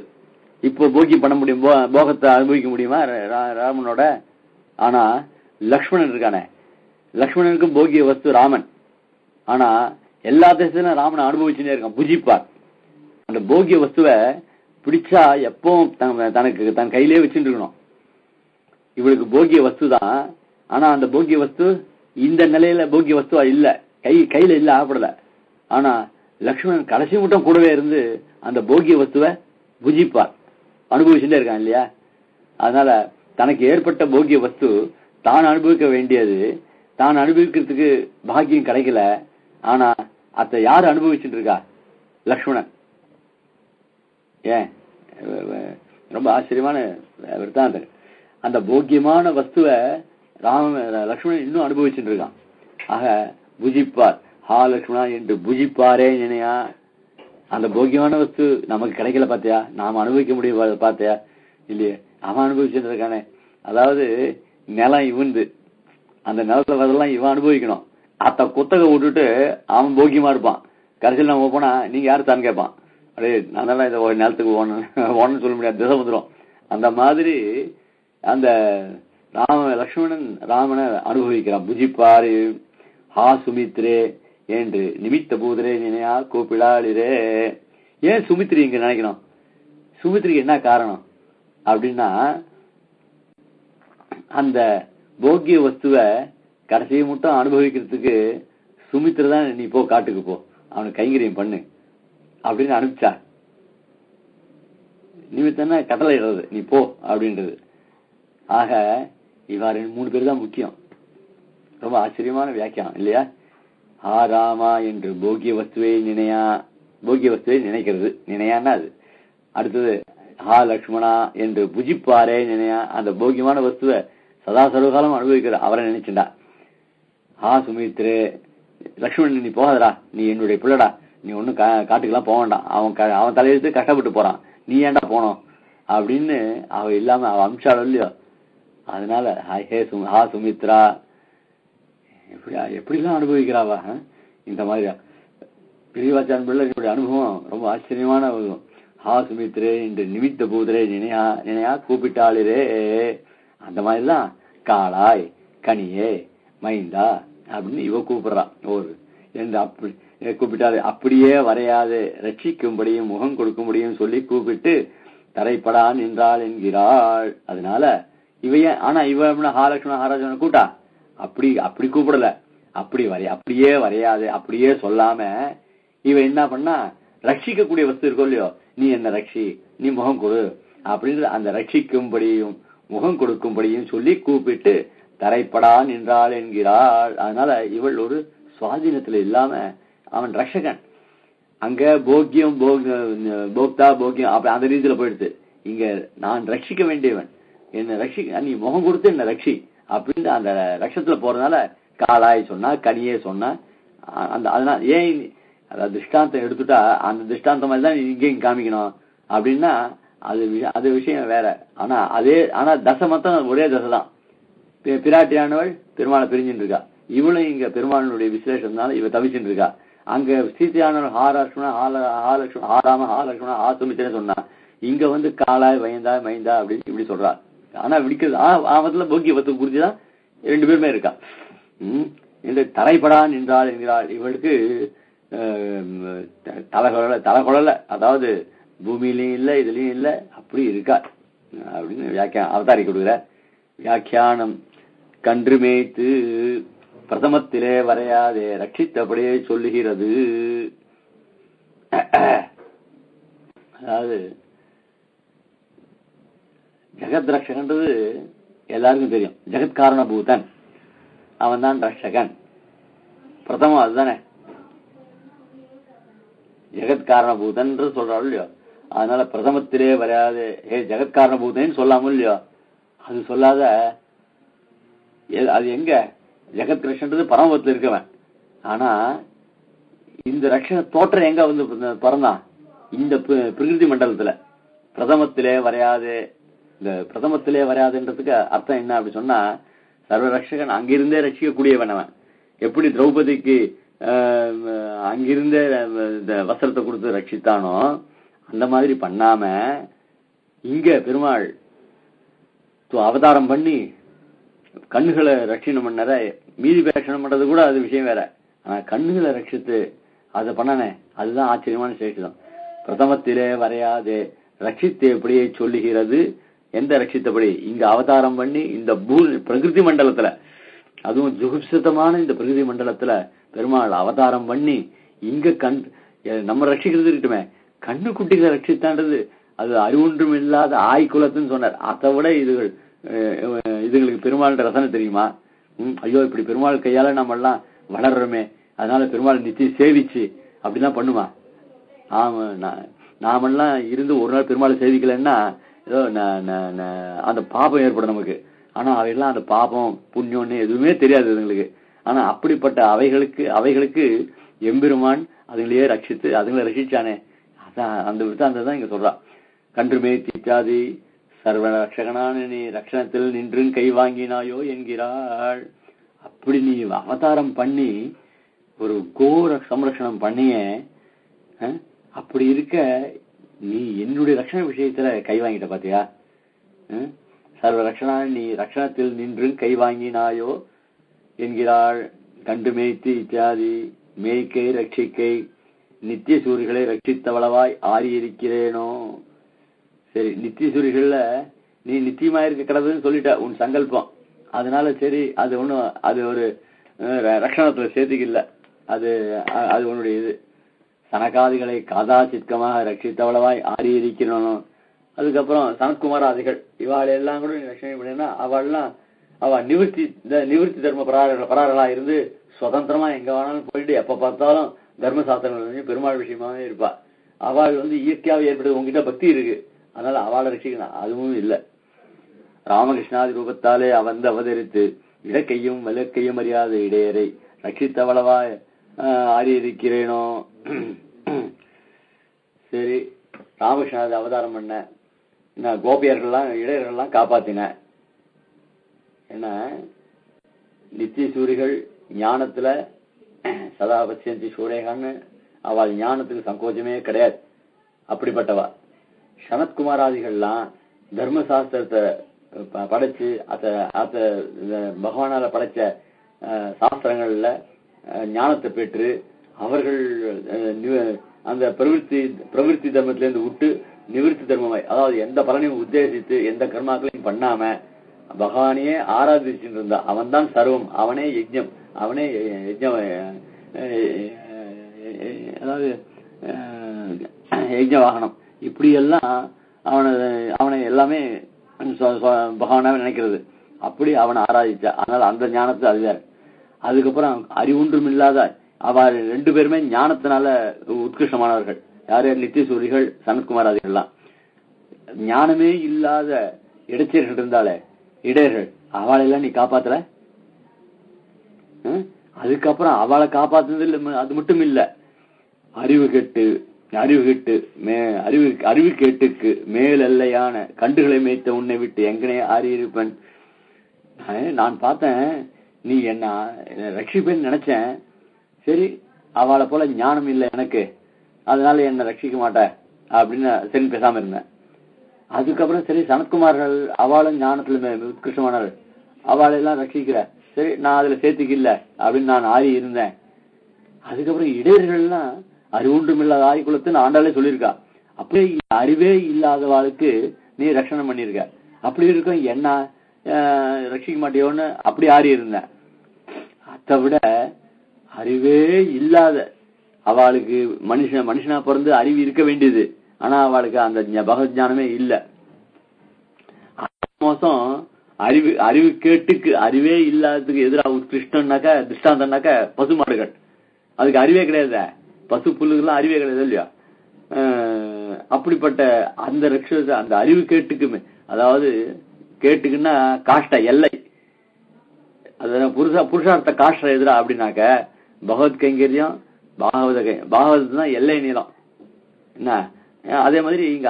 Speaker 1: இப்போ போக்கியம் பண்ண முடியும், போகத்தை அனுபவிக்க முடியுமா ராமனோட? ஆனா லக்ஷ்மணன் இருக்கானே, லக்ஷ்மணனுக்கும் போக்கிய வஸ்து ராமன். ஆனா எல்லா தேசத்திலும் ராமனை அனுபவிச்சுட்டே இருக்கான், புஜிப்பார். அந்த போக்கிய வஸ்துவை பிடிச்சா எப்பவும் தனக்கு தன் கையிலே வச்சுட்டு இருக்கணும். இவளுக்கு போக்கிய வஸ்து தான், ஆனா அந்த போக்கிய வஸ்து இந்த நிலையில போக்கிய வஸ்துவா இல்ல, கையில இல்ல, ஆகப்படல. ஆனா லக்ஷ்மணன் கடைசி மட்டும் கூடவே இருந்து அந்த போக்கிய வஸ்துவை புஜிப்பார், அனுபவிச்சுட்டே இருக்கான் இல்லையா. அதனால தனக்கு ஏற்பட்ட போக்கிய வஸ்து தான் அனுபவிக்க வேண்டியது, தான் அனுபவிக்கிறதுக்கு பாக்கியம் கிடைக்கல. ஆனா அத யாரு அனுபவிச்சுட்டு இருக்கா? லக்ஷ்மணன். ஏன் ரொம்ப ஆச்சரியமான விருத்தாந்தம். அந்த போக்கியமான வஸ்துவை லக்ஷ்மணன் இன்னும் அனுபவிச்சுட்டு இருக்கான். ஆக புஜிப்பார், ஹா லக்ஷ்மணா என்று புஜிப்பாரே நினையா. அந்த போக்கியமான வஸ்து நமக்கு கிடைக்கல பாத்தியா, நாம அனுபவிக்க முடியும் பாத்தியா இல்லையே, அவன் அனுபவிச்சுட்டு இருக்கானே. அதாவது நிலம் இவந்து, அந்த நிலத்துல வரலாம் இவன் அனுபவிக்கணும். அத்த குத்தகை விட்டுட்டு அவன் போக்கியமா இருப்பான். கடைசியில் நம்ம போனா நீங்க யாரு தான் கேட்பான், அடே நான் தான் இந்த நிலத்துக்கு ஓன்னு சொல்ல முடியாது, திசை வந்துடும். அந்த மாதிரி அந்த லக்ஷ்மணன் ராமனை அனுபவிக்கிறான். புஜிப்பாரு ஹா சுமித்ரே என்று நிமித்த பூதரே நினையா கூப்பிடாளிரே. ஏன் சுமித்ரி இங்க நினைக்கணும்? சுமித்ரிக்கு என்ன காரணம் அப்படின்னா, அந்த போக்கிய வஸ்துவை கடைசியை மட்டும் அனுபவிக்கிறதுக்கு சுமித்ர தான் நீ போ காட்டுக்கு போ, அவனுக்கு கைங்கரியம் பண்ணு அப்படின்னு அனுப்பிச்சா. நிமித்தம்னா கட்டளை இடுறது, நீ போ அப்படின்றது. ஆக இவ்வாறு 3 பேர் தான் முக்கியம். ரொம்ப ஆச்சரியமான வியாக்கியம் இல்லையா. ஹா ராமா என்று போக்கிய வஸ்துவை நினையா, போக்கிய வஸ்துவை நினைக்கிறது, நினையான்னா அது. அடுத்தது ஹா லக்ஷ்மணா என்று புஜிப்பாரே நினையா, அந்த போக்கியமான வஸ்துவை சதா சர்வகாலம் அனுபவிக்கிற அவரை நினைச்சுண்டா. ஹா சுமித்ரே, லக்ஷ்மணன் நீ போகாதடா, நீ என்னுடைய பிள்ளடா, நீ ஒன்னும் காட்டுக்கெல்லாம் போக வேண்டாம், அவன் தலையெழுத்து கஷ்டப்பட்டு போறான், நீ ஏன்டா போனோம் அப்படின்னு அவ இல்லாம அவ அம்சாலும் இல்லையோ. அதனால ஹா சுமித்ரா எப்படிலாம் அனுபவிக்கிறாவா இந்த மாதிரி பிரிவாச்சான் பிள்ளை. என்னுடைய அனுபவம் ரொம்ப ஆச்சரியமான ஹா சுமித்ரே என்று நிமித்த பூதரே நினையா கூப்பிட்டாளே, அந்த மாதிரிலாம் காளாய் கனியே மைந்தா அப்படின்னு இவ கூப்பிடுறான் ஒரு என்று அப்படி கூப்பிட்டாரு. அப்படியே வரையாது ரட்சிக்கும்படியும் முகம் கொடுக்கும்படியும் சொல்லி கூப்பிட்டு தரைப்படா நின்றாள் என்கிறாள். அதனால இவைய ஆனா இவ ஹாலட்சுமண ஹாராஜன கூட்டா அப்படி கூப்பிடல, அப்படியே வரையாது அப்படியே சொல்லாம இவ என்ன பண்ணா, ரட்சிக்கக்கூடிய வஸ்து இருக்கோ இல்லையோ, நீ என்ன ரட்சி, நீ முகம் கொடு அப்படின்னு அந்த ரட்சிக்கும்படியும் முகம் கொடுக்கும்படியும் சொல்லி கூப்பிட்டு தரைப்படா நின்றாள் என்கிறாள். அதனால இவள் ஒரு சுவாதீனத்துல இல்லாம அவன் ரட்சகன். அங்க போக்கியம் போக்தா போக்கியம் அப்படி அந்த ரீதியில போயிடுது. இங்க நான் ரட்சிக்க வேண்டியவன், என்ன ரட்சிக்க, நீ முகம் கொடுத்து என்ன ரட்சி அப்படின்னு அந்த ரட்சத்துல போறதுனால காளாய் சொன்னா கனியே சொன்னா அந்த அதனால ஏன் அதாவது திருஷ்டாந்தம் எடுத்துட்டா அந்த திருஷ்டாந்தம் மாதிரி தான் இங்கேயும் காமிக்கணும் அப்படின்னா அது விஷயம் வேற. ஆனா தசை மொத்தம் ஒரே தசை தான். பிராட்டியானவள் பெருமாளை பிரிஞ்சுட்டு இருக்கா, இவளும் இங்க பெருமாளுடைய விசேஷம்னால இவ தவிச்சுட்டு இருக்கா. அங்க சீத்தையானவள் ஹாலட்சுமணா ஆசுமித்தேன்னு சொன்னா, இங்க காளாய் வயந்தா மைந்தா அப்படின்னு இப்படி சொல்றா. ஆனா விடிக்கிறது ஆபத்துல போக்கியபத்துக்கு குறிச்சுதான் ரெண்டு பேருமே இருக்கா. இந்த தரைப்படா நின்றாள் என்கிறாள். இவளுக்கு தலைகொழல, அதாவது பூமியிலையும் இல்ல இதுலயும் இல்ல அப்படி இருக்கா அப்படின்னு அவதாரி கொடுக்குற. வியாக்கியானம் கன்று மேய்த்து பிரதமத்திலே வரையாதே ரட்சித்தபடியே சொல்லுகிறது. அதாவது ஜெகத் ரட்சகன்றது எல்லாருக்கும் தெரியும். ஜெகத் காரணபூதன் அவன் தான் ரட்சகன். பிரதமம் அதுதானே, ஜெகத் காரணபூதன் சொல்றாள் இல்லையோ. அதனால பிரதமத்திலே வராது ஜெகத் காரணபூதன் சொல்லாம இல்லையோ, அது சொல்லாத அது எங்க ஜெகத் ரட்சன்றது பரமபத்தில் இருக்கவன். ஆனா இந்த ரட்சண தோற்றம் எங்க பிறந்தான், இந்த பிரகிருதி மண்டலத்துல. பிரதமத்திலே வரையாது, இந்த பிரதமத்திலே வரையாதுன்றதுக்கு அர்த்தம் என்ன அப்படி சொன்னா, சர்வ ரட்சகன் அங்கிருந்தே ரட்சிக்கக்கூடியவன் அவன். எப்படி திரௌபதிக்கு அங்கிருந்தே இந்த வஸ்திரத்தை கொடுத்து ரட்சித்தானோ அந்த மாதிரி பண்ணாம இங்க பெருமாள் அவதாரம் பண்ணி கண்ணுகளை ரட்சணம் பண்ணற, மீதி ரட்சணம் பண்றது கூட அது விஷயம் வேற. ஆனா கண்ணுகளை ரட்சித்து அதை பண்ணனே, அதுதான் ஆச்சரியமான சேஷம். பிரதமத்திலே வரையாது ரட்சித்து எப்படியே சொல்லுகிறது. எந்த ரட்சித்தபடி இங்க அவதாரம் பண்ணி இந்த பிரகிருதி மண்டலத்துல, அதுவும் ஜுகுப்சிதமான இந்த பிரகிருதி மண்டலத்துல பெருமாள் அவதாரம் பண்ணி இங்க நம்ம ரட்சிக்கிறது இருக்கட்டுமே, கண்ணு குட்டிகளை ரட்சித்தான்றது அது அறிவொன்றும் இல்லாத ஆய்குலத்துன்னு சொன்னார். அதை விட இதுகளுக்கு பெருமாள் ரசனை தெரியுமா? ஐயோ இப்படி பெருமாள் கையால நம்ம எல்லாம் வளர்றோமே, அதனால பெருமாள் நிச்சயம் சேவிச்சு அப்படிலாம் பண்ணுமா? நாமெல்லாம் இருந்து ஒரு நாள் பெருமாளை சேவிக்கலன்னா ஏதோ அந்த பாபம் ஏற்படும் நமக்கு. ஆனா அவையெல்லாம் அந்த பாபம் புண்ணியம்னு எதுவுமே தெரியாது இதுங்களுக்கு. ஆனா அப்படிப்பட்ட அவைகளுக்கு எம்பெருமான் அதுங்களையே ரட்சித்து அதுங்களை ரட்சிச்சானே, அதான் அந்த விருத்தாந்தம் இங்க சொல்றா. கன்றுமே தீச்சாதி சர்வ ரட்சகனான நீ ரட்சணத்தில் நின்று கை வாங்கினாயோ என்கிறாள். அப்படி நீ அவதாரம் பண்ணி ஒரு கோர சம்ரட்சணம் பண்ணிய, அப்படி இருக்க நீ என்னுடைய ரட்சண விஷயத்துல கை வாங்கிட்ட பாத்தியா? சர்வ ரட்சணா நீ ரட்சணத்தில் நின்று கை வாங்கினாயோ என்கிறாள். கண்டு மேய்த்து இத்தியாதி மேய்க்கை ரட்சிக்கை நித்திய சூரிகளை ரட்சித்தவளவாய் ஆறியிருக்கிறேனோ. சரி, நித்திய சூரிகள்ல நீ நித்தியமா இருக்க கிடதுன்னு சொல்லிட்ட உன் சங்கல்பம். அதனால சரி, அது ஒண்ணும் அது ஒரு ரட்சணத்துல சேர்த்துக்கல, அது உன்னுடைய இது. சனகாதிகளை காதா சித்கமாக ரட்சித்தவளவாய் ஆறியிருக்கிறோம். அதுக்கப்புறம் சனத்குமாராதிகள் இவாள் எல்லாம் கூட ரட்சணை பண்ணினா அவ நிவர்த்தி தர்ம பராரலா இருந்து சுதந்திரமா எங்க வேணாலும் போயிட்டு எப்ப பார்த்தாலும் தர்மசாஸ்திரங்கள் பெருமாள் விஷயமாவே இருப்பா. அவள் இயற்கையாவே ஏற்படுது, உங்ககிட்ட பக்தி இருக்கு, அதனால அவளை ரட்சிக்கணும். அதுவும் இல்லை. ராமகிருஷ்ணாதி ரூபத்தாலே அவதரித்து இடக்கையும் வலக்கையும் அறியாத இடையரை ரட்சித்தவளவாய் அறியிருக்கிறேனோ. சரி, ராமகிருஷ்ணாவது அவதாரம் பண்ண, நான் கோபியர்கள்லாம் இடையர்கள்லாம் காப்பாத்தின. என்ன நித்திய சூரிகள் ஞானத்துல சதா பசியந்தி சூரேகான்னு அவள் ஞானத்துக்கு சங்கோச்சமே கிடையாது. அப்படிப்பட்டவா. சனத்குமாராதிகள்லாம் தர்மசாஸ்திரத்தை படைச்சு பகவானால படைச்ச சாஸ்திரங்கள்ல ஞானத்தை பெற்று அவர்கள் அந்த பிரவிற்த்தி தர்மத்திலிருந்து விட்டு நிவிருத்தி தர்மமாய், அதாவது எந்த பலனையும் உத்தேசித்து எந்த கர்மாக்களையும் பண்ணாம பகவானையே ஆராதிச்சுட்டு இருந்தா. அவன் தான் சர்வம், அவனே யஜ்ஞம், அவனே யஜ்ஞம், அதாவது யஜ்ஞ வாகனம். இப்படி எல்லாம் அவனை எல்லாமே பகவானாவே நினைக்கிறது. அப்படி அவனை ஆராதிச்சா. அதனால அந்த ஞானத்தை அதுதான். அதுக்கப்புறம் அறிவொன்றும் இல்லாத அவ ரெண்டு பேருமே ஞானத்தினால உத்கிருஷ்டமானவர்கள். யாரு? நித்திய சூரிகள், சனத்குமாராதிகள்லாம். ஞானமே இல்லாத இடைச்சேர்கள் இருந்தாலே இடையர்கள், அவளையெல்லாம் நீ காப்பாத்தல. அதுக்கப்புறம் அவளை காப்பாத்துனது அது மட்டும் இல்ல, அறிவு கேட்டுக்கு மேலெல்லையான கண்டுகளை மேய்த்த உன்னை விட்டு எங்கனே ஆறியிருப்பேன். நான் பார்த்தேன், நீ என்ன ரட்சிப்பேன்னு நினைச்சேன். சரி, அவளை போல ஞானம் இல்லை எனக்கு, அதனால என்ன ரட்சிக்க மாட்டேன் அப்படின்னு சரி பேசாம இருந்தேன். அதுக்கப்புறம் சரி, சனத்குமார்கள் அவளும் ஞானத்துல உத்கிருஷ்டமானவள், அவளெல்லாம் ரட்சிக்கிற, சரி நான் அதுல சேர்த்துக்கல அப்படின்னு நான் ஆறி இருந்தேன். அதுக்கப்புறம் இடையர்கள்லாம் அறிவொன்றும் இல்லாத ஆய்குலத்துன்னு ஆண்டாலே சொல்லியிருக்கா. அப்படியே அறிவே இல்லாதவாளுக்கு நீ ரட்சணம் பண்ணிருக்க. அப்படி இருக்கும் என்ன ரட்சிக்க மாட்டியோன்னு அப்படி ஆறி இருந்தேன். அதை விட அறிவே இல்லாத அவளுக்கு மனுஷனா பிறந்து அறிவு இருக்க வேண்டியது, ஆனா அவளுக்கு அந்த பகவத் ஞானமே இல்ல. மோசம் அறிவு கேட்டுக்கு அறிவே இல்லாததுக்கு எதிராக உத்கிருஷ்டம்னாக்க திருஷ்டாந்தம்னாக்க பசு மாடுகள், அதுக்கு அறிவே கிடையாது. பசு புல்லுகள்லாம் அறிவே கிடையாது இல்லையா? அப்படிப்பட்ட அந்த ரட்சத்தை அந்த அறிவு கேட்டுக்குமே, அதாவது கேட்டுக்குன்னா காஷ்ட எல்லை, அது புருஷார்த்த காஷ்ட எதிரா அப்படின்னாக்க பகவத் கைங்கரியம் பாகவதம் தான் எல்லை நீளம். என்ன அதே மாதிரி இங்க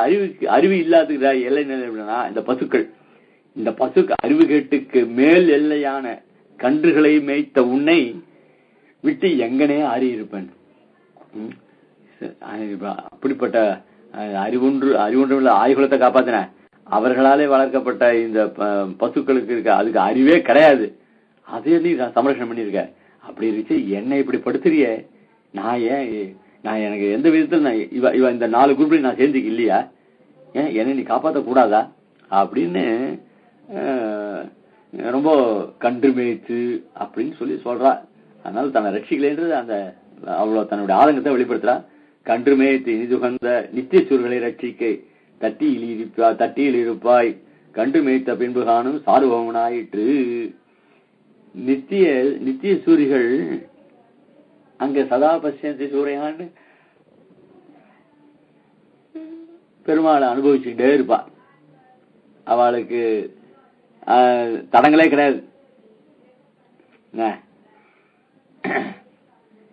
Speaker 1: அறிவு இல்லாததுக்கு எல்லை நீளம் எப்படின்னா இந்த பசுக்கள், இந்த பசுக்கு அறிவு கேட்டுக்கு மேல் எல்லையான கன்றுகளை மேய்த்த உன்னை விட்டு எங்கனே ஆறி இருப்பேன். அப்படிப்பட்ட அறிவொன்று உள்ள ஆய்குலத்தை காப்பாத்தின அவர்களாலே வளர்க்கப்பட்ட இந்த பசுக்களுக்கு இருக்க அதுக்கு அறிவே கிடையாது. அதே நீ சமரட்சணம் பண்ணிருக்க. அப்படி இருந்துச்சு என்னை இப்படி படுத்துறிய, நான் எனக்கு எந்த விதத்துல இவ இந்த 4 குரூப்ல நான் சேர்ந்துக்கு இல்லையா, ஏன் என்னை நீ காப்பாற்ற கூடாதா அப்படின்னு ரொம்ப கன்று மேய்த்து அப்படின்னு சொல்லி சொல்றா. அதனால தன்னை ரட்சிக்கலைன்றது அந்த அவ்வளவு தன்னுடைய ஆதங்கத்தை வெளிப்படுத்துறா. கன்று மேய்த்து இனிதுகந்த நித்திய சூர்களை ரட்சிக்கை தட்டியில் இருப்பாய் கன்று மேய்த்த பின்பு காணும் சார்பவனாயிற்று. நித்திய சூரிகள் அங்க சதா பசியந்தி சூரையான்னு பெருமாளை அனுபவிச்சுட்டே இருப்பா. அவளுக்கு தடங்களே கிடையாது.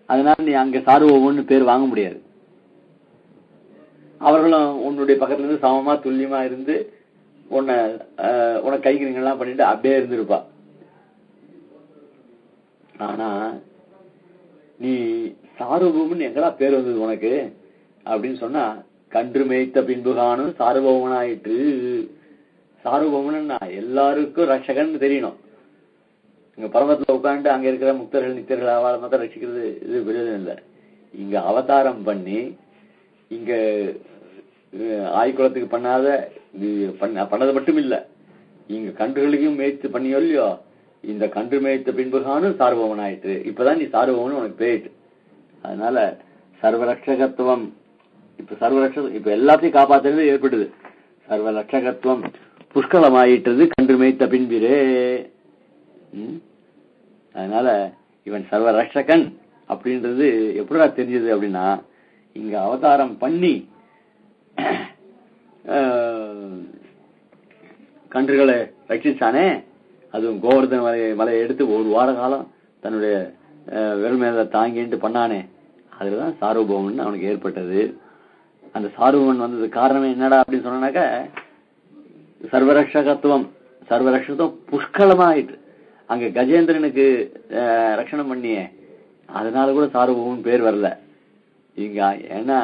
Speaker 1: அதனால நீ அங்க சார்வோன்னு பேர் வாங்க முடியாது. அவர்களும் உன்னுடைய பக்கத்துல இருந்து சமமா துல்லியமா இருந்து உன்னை கைங்கரியங்கள்லாம் பண்ணிட்டு அப்படியே இருந்திருப்பா. ஆனா நீ சார்வபௌமன் எங்கடா பேர் வந்தது உனக்கு அப்படின்னு சொன்னா, கன்று மேய்த்த பின்பு காணும் சார்வபௌமனாயிற்று. சார்வபௌமன்னா எல்லாருக்கும் ரட்சகன் தெரியணும். இங்க பரமத்துல உட்காந்து அங்க இருக்கிற முக்தர்கள் நித்தியர்கள் அவளை மாத்திரம் ரட்சிக்கிறது இது விரோதம் இல்லை. இங்க அவதாரம் பண்ணி இங்க ஆய்குலத்துக்கு பண்ணது மட்டும் இல்ல, இங்க கன்றுகளையும் மேய்த்து பண்ணியோ இல்லையோ, இந்த கன்று மேய்த்த பின்புகானும் சார்பவன் ஆயிட்டு. இப்பதான் நீ சார்பவன் உனக்கு பேயிட்டு. அதனால சர்வரட்சகத்துவம் இப்ப எல்லாத்தையும் காப்பாத்துறது ஏற்பட்டது. சர்வரட்சகத்துவம் புஷ்கலமாயிட்டது கன்று மேய்த்த பின்பிரே. அதனால இவன் சர்வரட்சகன் அப்படின்றது எப்படா தெரிஞ்சது அப்படின்னா, இங்க அவதாரம் பண்ணி கன்றுகளை ரட்சிச்சானே, அதுவும் கோவர்தன மலையை எடுத்து 1 வார காலம் தன்னுடைய வெறுமையை தாங்கிட்டு பண்ணானே, அதுலதான் சார்வபௌமன் அவனுக்கு ஏற்பட்டது. அந்த சார்வபௌமன் வந்தது காரணமே என்னடா அப்படின்னு சொன்னாக்க, சர்வரக்ஷகத்துவம் புஷ்கலமா ஆயிட்டு. அங்க கஜேந்திரனுக்கு ரட்சணம் பண்ணியே, அதனால கூட சார்வபௌமன் பேர் வரல இங்க. ஏன்னா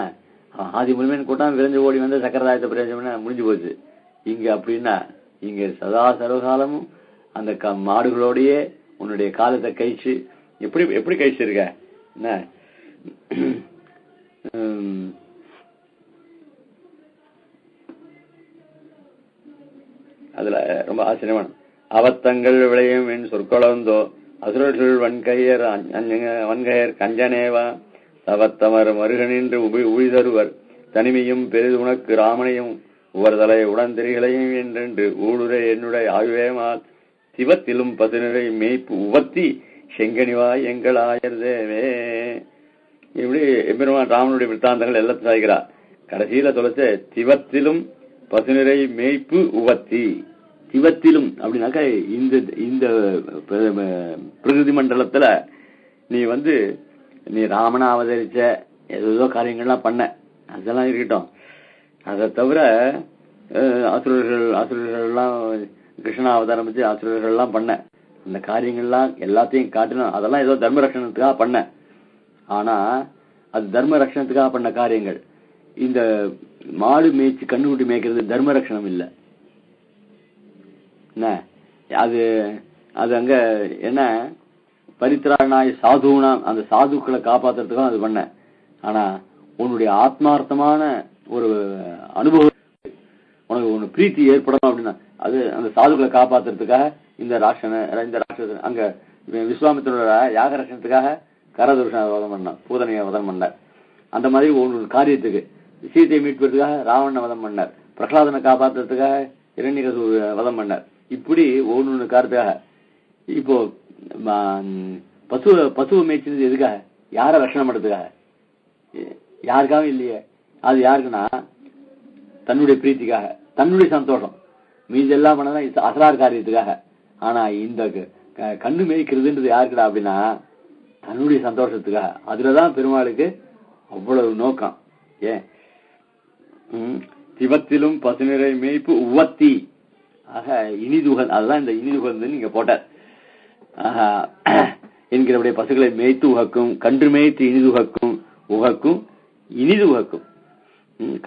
Speaker 1: ஆதி முழுமையின் கூட்டம் விரைஞ்சு ஓடி வந்து சக்கரதாயத்தை பிரயோஜனம் முடிஞ்சு போச்சு. இங்க அப்படின்னா இங்க சதா சர்வகாலமும் அந்த மாடுகளோடயே உன்னுடைய காலத்தை கழிச்சு எப்படி கழிச்சு இருக்க என்ன. அதுல ரொம்ப ஆச்சரியமான அவத்தங்கள் விளையும் என் சொற்களந்தோ அசுரர்கள் வன்கையர் கஞ்சனேவா தவத்தமர் மருகனின்று உழிதருவர் தனிமையும் பெரிது உனக்கு ராமனையும் உவர்தலை உடன்திரிகளையும் என்றென்று ஊடுரை என்னுடைய ஆயுவேமால் சிவத்திலும் பசுநிறை மேய்ப்பு உவத்தி செங்கனிவாய் எங்கள் ஆயர் தேவே. இப்படி எம்பெருமான் ராமனுடைய விற்த்தாந்தங்கள் எல்லாம் சாய்கிறார். கடைசியில தொலைச்ச சிவத்திலும் பசுநிறை மேய்ப்பு உவத்தி. சிவத்திலும் அப்படின்னாக்க இந்த பிரகிருதி மண்டலத்துல நீ ராமனை அவதரிச்ச ஏதோ காரியங்கள்லாம் பண்ண, அதெல்லாம் இருக்கட்டும். அதை தவிர அசுரர்கள்லாம் கிருஷ்ணா அவதாரம் வச்சு அசுரர்கள்லாம் பண்ண அந்த காரியங்கள்லாம் எல்லாத்தையும் காட்டணும். அதெல்லாம் ஏதோ தர்ம ரட்சணத்துக்காக பண்ண. ஆனா அது தர்ம ரட்சணத்துக்காக பண்ண காரியங்கள். இந்த மாடு மேய்ச்சி கண்ணுக்குட்டி மேய்க்கிறது தர்ம ரட்சணம் இல்லை. என்ன அது அங்க என்ன பரித்ராணாய் சாதுனாம், அந்த சாதுக்களை காப்பாத்துறதுக்காக அது பண்ண. ஆனா உன்னுடைய ஆத்மார்த்தமான ஒரு அனுபவம், உனக்கு ஒண்ணு பிரீத்தி ஏற்படணும் அப்படின்னா அது அந்த சாதுக்களை காப்பாத்துறதுக்காக இந்த ராட்சசன் அங்க விஸ்வாமித்திரோட யாக ரட்சணத்துக்காக கரதுருஷனை வதம் பண்ண, பூதனையை வதம் பண்ணார். அந்த மாதிரி ஒரு காரியத்துக்கு சீதையை மீட்பதற்காக ராவணனை வதம் பண்ணார். பிரகலாதனை காப்பாத்துறதுக்காக இரண்யகசூர வதம் பண்ணார். இப்படி ஒவ்வொன்று காரணத்துக்காக. இப்போ பசுவை மேய்ச்சது எதுக்காக? யார ரட்சணம் பண்றதுக்காக? யாருக்காகவும் இல்லையே. அது யாருக்குன்னா தன்னுடைய பிரீத்திக்காக, தன்னுடைய சந்தோஷம். மீது எல்லாம் பண்ணதான் அசரார் காரியத்துக்காக. ஆனா இந்த கண்ணு மேய்க்கிறதுன்றது யாருக்குடா அப்படின்னா தன்னுடைய சந்தோஷத்துக்காக. அதுலதான் பெருமாளுக்கு அவ்வளவு நோக்கம். ஏன் சிவத்திலும் பசுநிறை மேய்ப்பு உவத்தி, ஆக இனிதுகன், அதுதான் இந்த இனிதுகன் நீங்க போட்டார். என்கிறபடிய பசுகளை மேய்த்து உகக்கும், கன்று மேய்த்து இனிதுகக்கும், உகக்கும் இனிது உகக்கும்,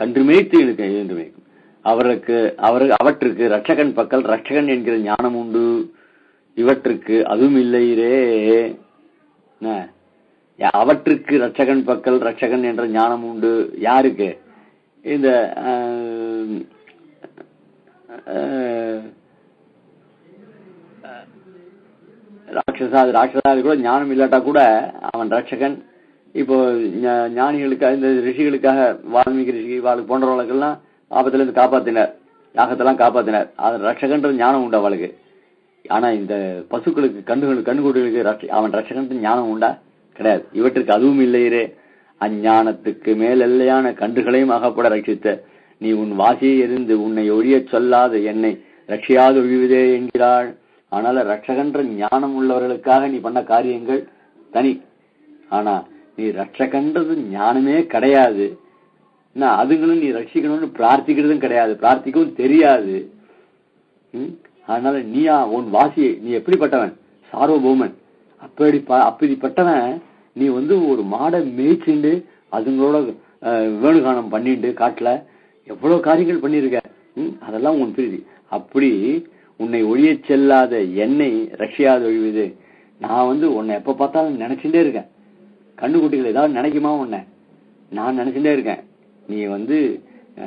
Speaker 1: கன்று மேய்த்து இனிது மேய்க்கும். அவற்றுக்கு ரட்சகன் பக்கல் ரட்சகன் என்கிற ஞானம் உண்டு, இவற்றுக்கு அதுவும் இல்லைரே. அவற்றுக்கு ரட்சகன் பக்கல் ரட்சகன் என்ற ஞானம் உண்டு. யாருக்கு? இந்த ராட்சசாதி கூட ஞானம் இல்லாட்டா கூட அவன் ரட்சகன். இப்போ ஞானிகளுக்காக, இந்த ரிஷிகளுக்காக, வால்மீகி ரிஷி வாழ்க்கை போன்றவர்களுக்கெல்லாம் ஆபத்துல இருந்து காப்பாத்தினார், யாகத்தெல்லாம் காப்பாத்தினார். அது ரட்சகன்ற ஞானம் உண்டு அவளுக்கு. ஆனா இந்த பசுக்களுக்கு கண்ணுக்குட்டிகளுக்கு அவன் ரட்சகன் ஞானம் உண்டா? கிடையாது. இவற்றுக்கு அதுவும் இல்லையே. அஞ்ஞானத்துக்கு மேலெல்லையான கன்றுகளையும் அகப்பட ரட்சித்த நீ உன் வாசியை எரிந்து உன்னை ஒழிய சொல்லாத என்னை ரட்சியாது ஒழிவதே என்கிறாள். ஆனால ரட்சகன்ற ஞானம் உள்ளவர்களுக்காக நீ பண்ண காரியங்கள் தனி. ஆனா நீ ரட்சகன்றது ஞானமே கிடையாது. அதுங்களும் நீ ரட்சிக்கணும்னு பிரார்த்திக்கிறதும் கிடையாது, பிரார்த்திக்கவும் தெரியாது. அதனால நீயா உன் வாசியை, நீ எப்படிப்பட்டவன்? சார்வபௌமன். அப்படிப்பட்டவன் நீ ஒரு மாடை மேய்ச்சிண்டு அதுங்களோட வேணுகானம் பண்ணிட்டு காட்டுல எவ்வளவு காரியங்கள் பண்ணிருக்க. அதெல்லாம் உன் பிரீதி. அப்படி உன்னை ஒழிய செல்லாத என்னை ரட்சியாது ஒழிவுது. நான் உன்னை எப்ப பார்த்தாலும் நினைச்சுட்டே இருக்கேன். கண்ணுக்குட்டிகள் ஏதாவது நினைக்குமா உன்னை? நான் நினைச்சுட்டே இருக்கேன். நீ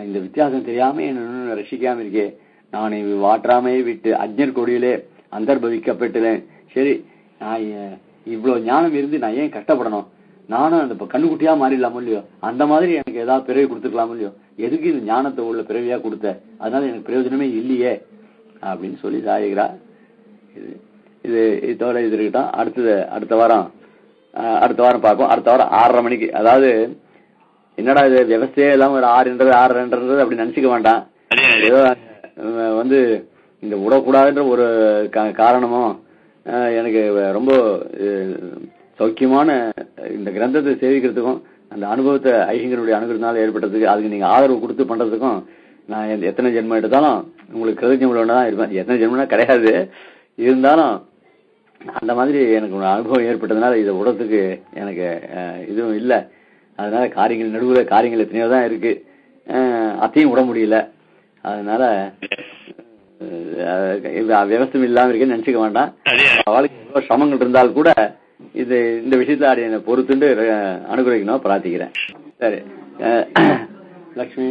Speaker 1: இந்த வித்தியாசம் தெரியாம என்ன ரட்சிக்காம இருக்கே. நான் வாற்றாமையை விட்டு அஜ்ஞர் கொடியிலே அந்தர்பவிக்கப்பட்டுலேன். சரி, நான் இவ்வளவு ஞானம் இருந்து நான் ஏன் கஷ்டப்படணும்? நானும் அந்த கண்ணுக்குட்டியா மாறிடலாமோ இல்லையோ? அந்த மாதிரி எனக்கு ஏதாவது பிறவி கொடுத்துக்கலாமோ இல்லையோ? எதுக்கு இந்த ஞானத்தை உள்ள பிறவியா கொடுத்த? அதனால எனக்கு பிரயோஜனமே இல்லையே அப்படின்னு சொல்லி சாய்கிறா. இதோட இது இருக்கட்டும். அடுத்த வாரம் பார்ப்போம். அடுத்த வாரம் 6:30 மணிக்கு. அதாவது என்னடா இது விவசாயம் எல்லாம் ஒரு 6:30 அப்படி நினைச்சுக்க வேண்டாம். ஏதோ இந்த விடக்கூடாதுன்ற ஒரு காரணமும் எனக்கு ரொம்ப சௌக்கியமான இந்த கிரந்தத்தை சேவிக்கிறதுக்கும் அந்த அனுபவத்தை ஐயங்களுடைய அனுகிரகத்தினால ஏற்பட்டதுக்கு அதுக்கு நீங்க ஆதரவு கொடுத்து பண்றதுக்கும் நான் எத்தனை ஜென்மம் எடுத்தாலும் உங்களுக்கு கிருதஜம் தான் இருப்பேன். எத்தனை ஜென்மம்னா கிடையாது, இருந்தாலும் அந்த மாதிரி எனக்கு ஒரு அனுபவம் ஏற்பட்டதுனால இதை விடத்துக்கு எனக்கு இதுவும் இல்லை. அதனால காரியங்கள் நடுவில் காரியங்கள் எத்தனையோ தான் இருக்கு, அத்தையும் விட முடியல. அதனால விவசாயம் இல்லாம இருக்குன்னு நினைச்சுக்க வேண்டாம். அவளுக்கு எவ்வளவு சிரமங்கள் இருந்தால் கூட இது இந்த விஷயத்த என்னை பொறுத்துண்டு அனுகிரகிக்கணும் பிரார்த்திக்கிறேன். சரி, லக்ஷ்மி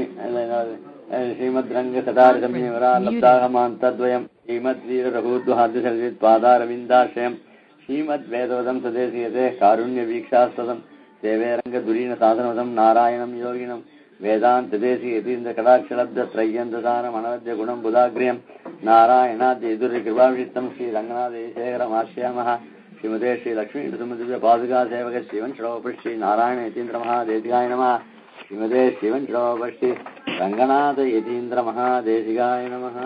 Speaker 1: ஸ்ரீமத் ரங்க சதாரி சமீவரா லப்தாகமாந்தத்வயம் ஸ்ரீமத் வீர ரகுத்வஹாத்யசல்வித் பாதாரவிந்தாஸ்ரயம் ஸ்ரீமத் வேதவதம் சதேசியதே காருண்ய வீக்ஷாஸ்ததம் சேவே ரங்க துரீன சாதனவதம் நாராயணம் யோகினம் வேதாந்த தேசி யதீந்திர கடாட்சலப்த த்ரையந்ததானம் அனவத்ய குணம் புதாகிரியம் நாராயணாத்ய எதுரி கிருபாவிஷித்தம் ஸ்ரீ ரங்கநாதேசேகரம் ஆசியாமஹ ஸ்ரீமதே ஸ்ரீ லக்ஷ்மி சுமதிவ்ய பாதுகா சேவக ஸ்ரீவன் ஸ்ரீ ஸ்ரீ நாராயண யதீந்திர மகாதேசிகாய நமஹ ஸ்ரீமதே ஸ்ரீவன் ஸ்ரீ ரங்கநாத யதீந்திர மகாதேசிகாய நமஹ.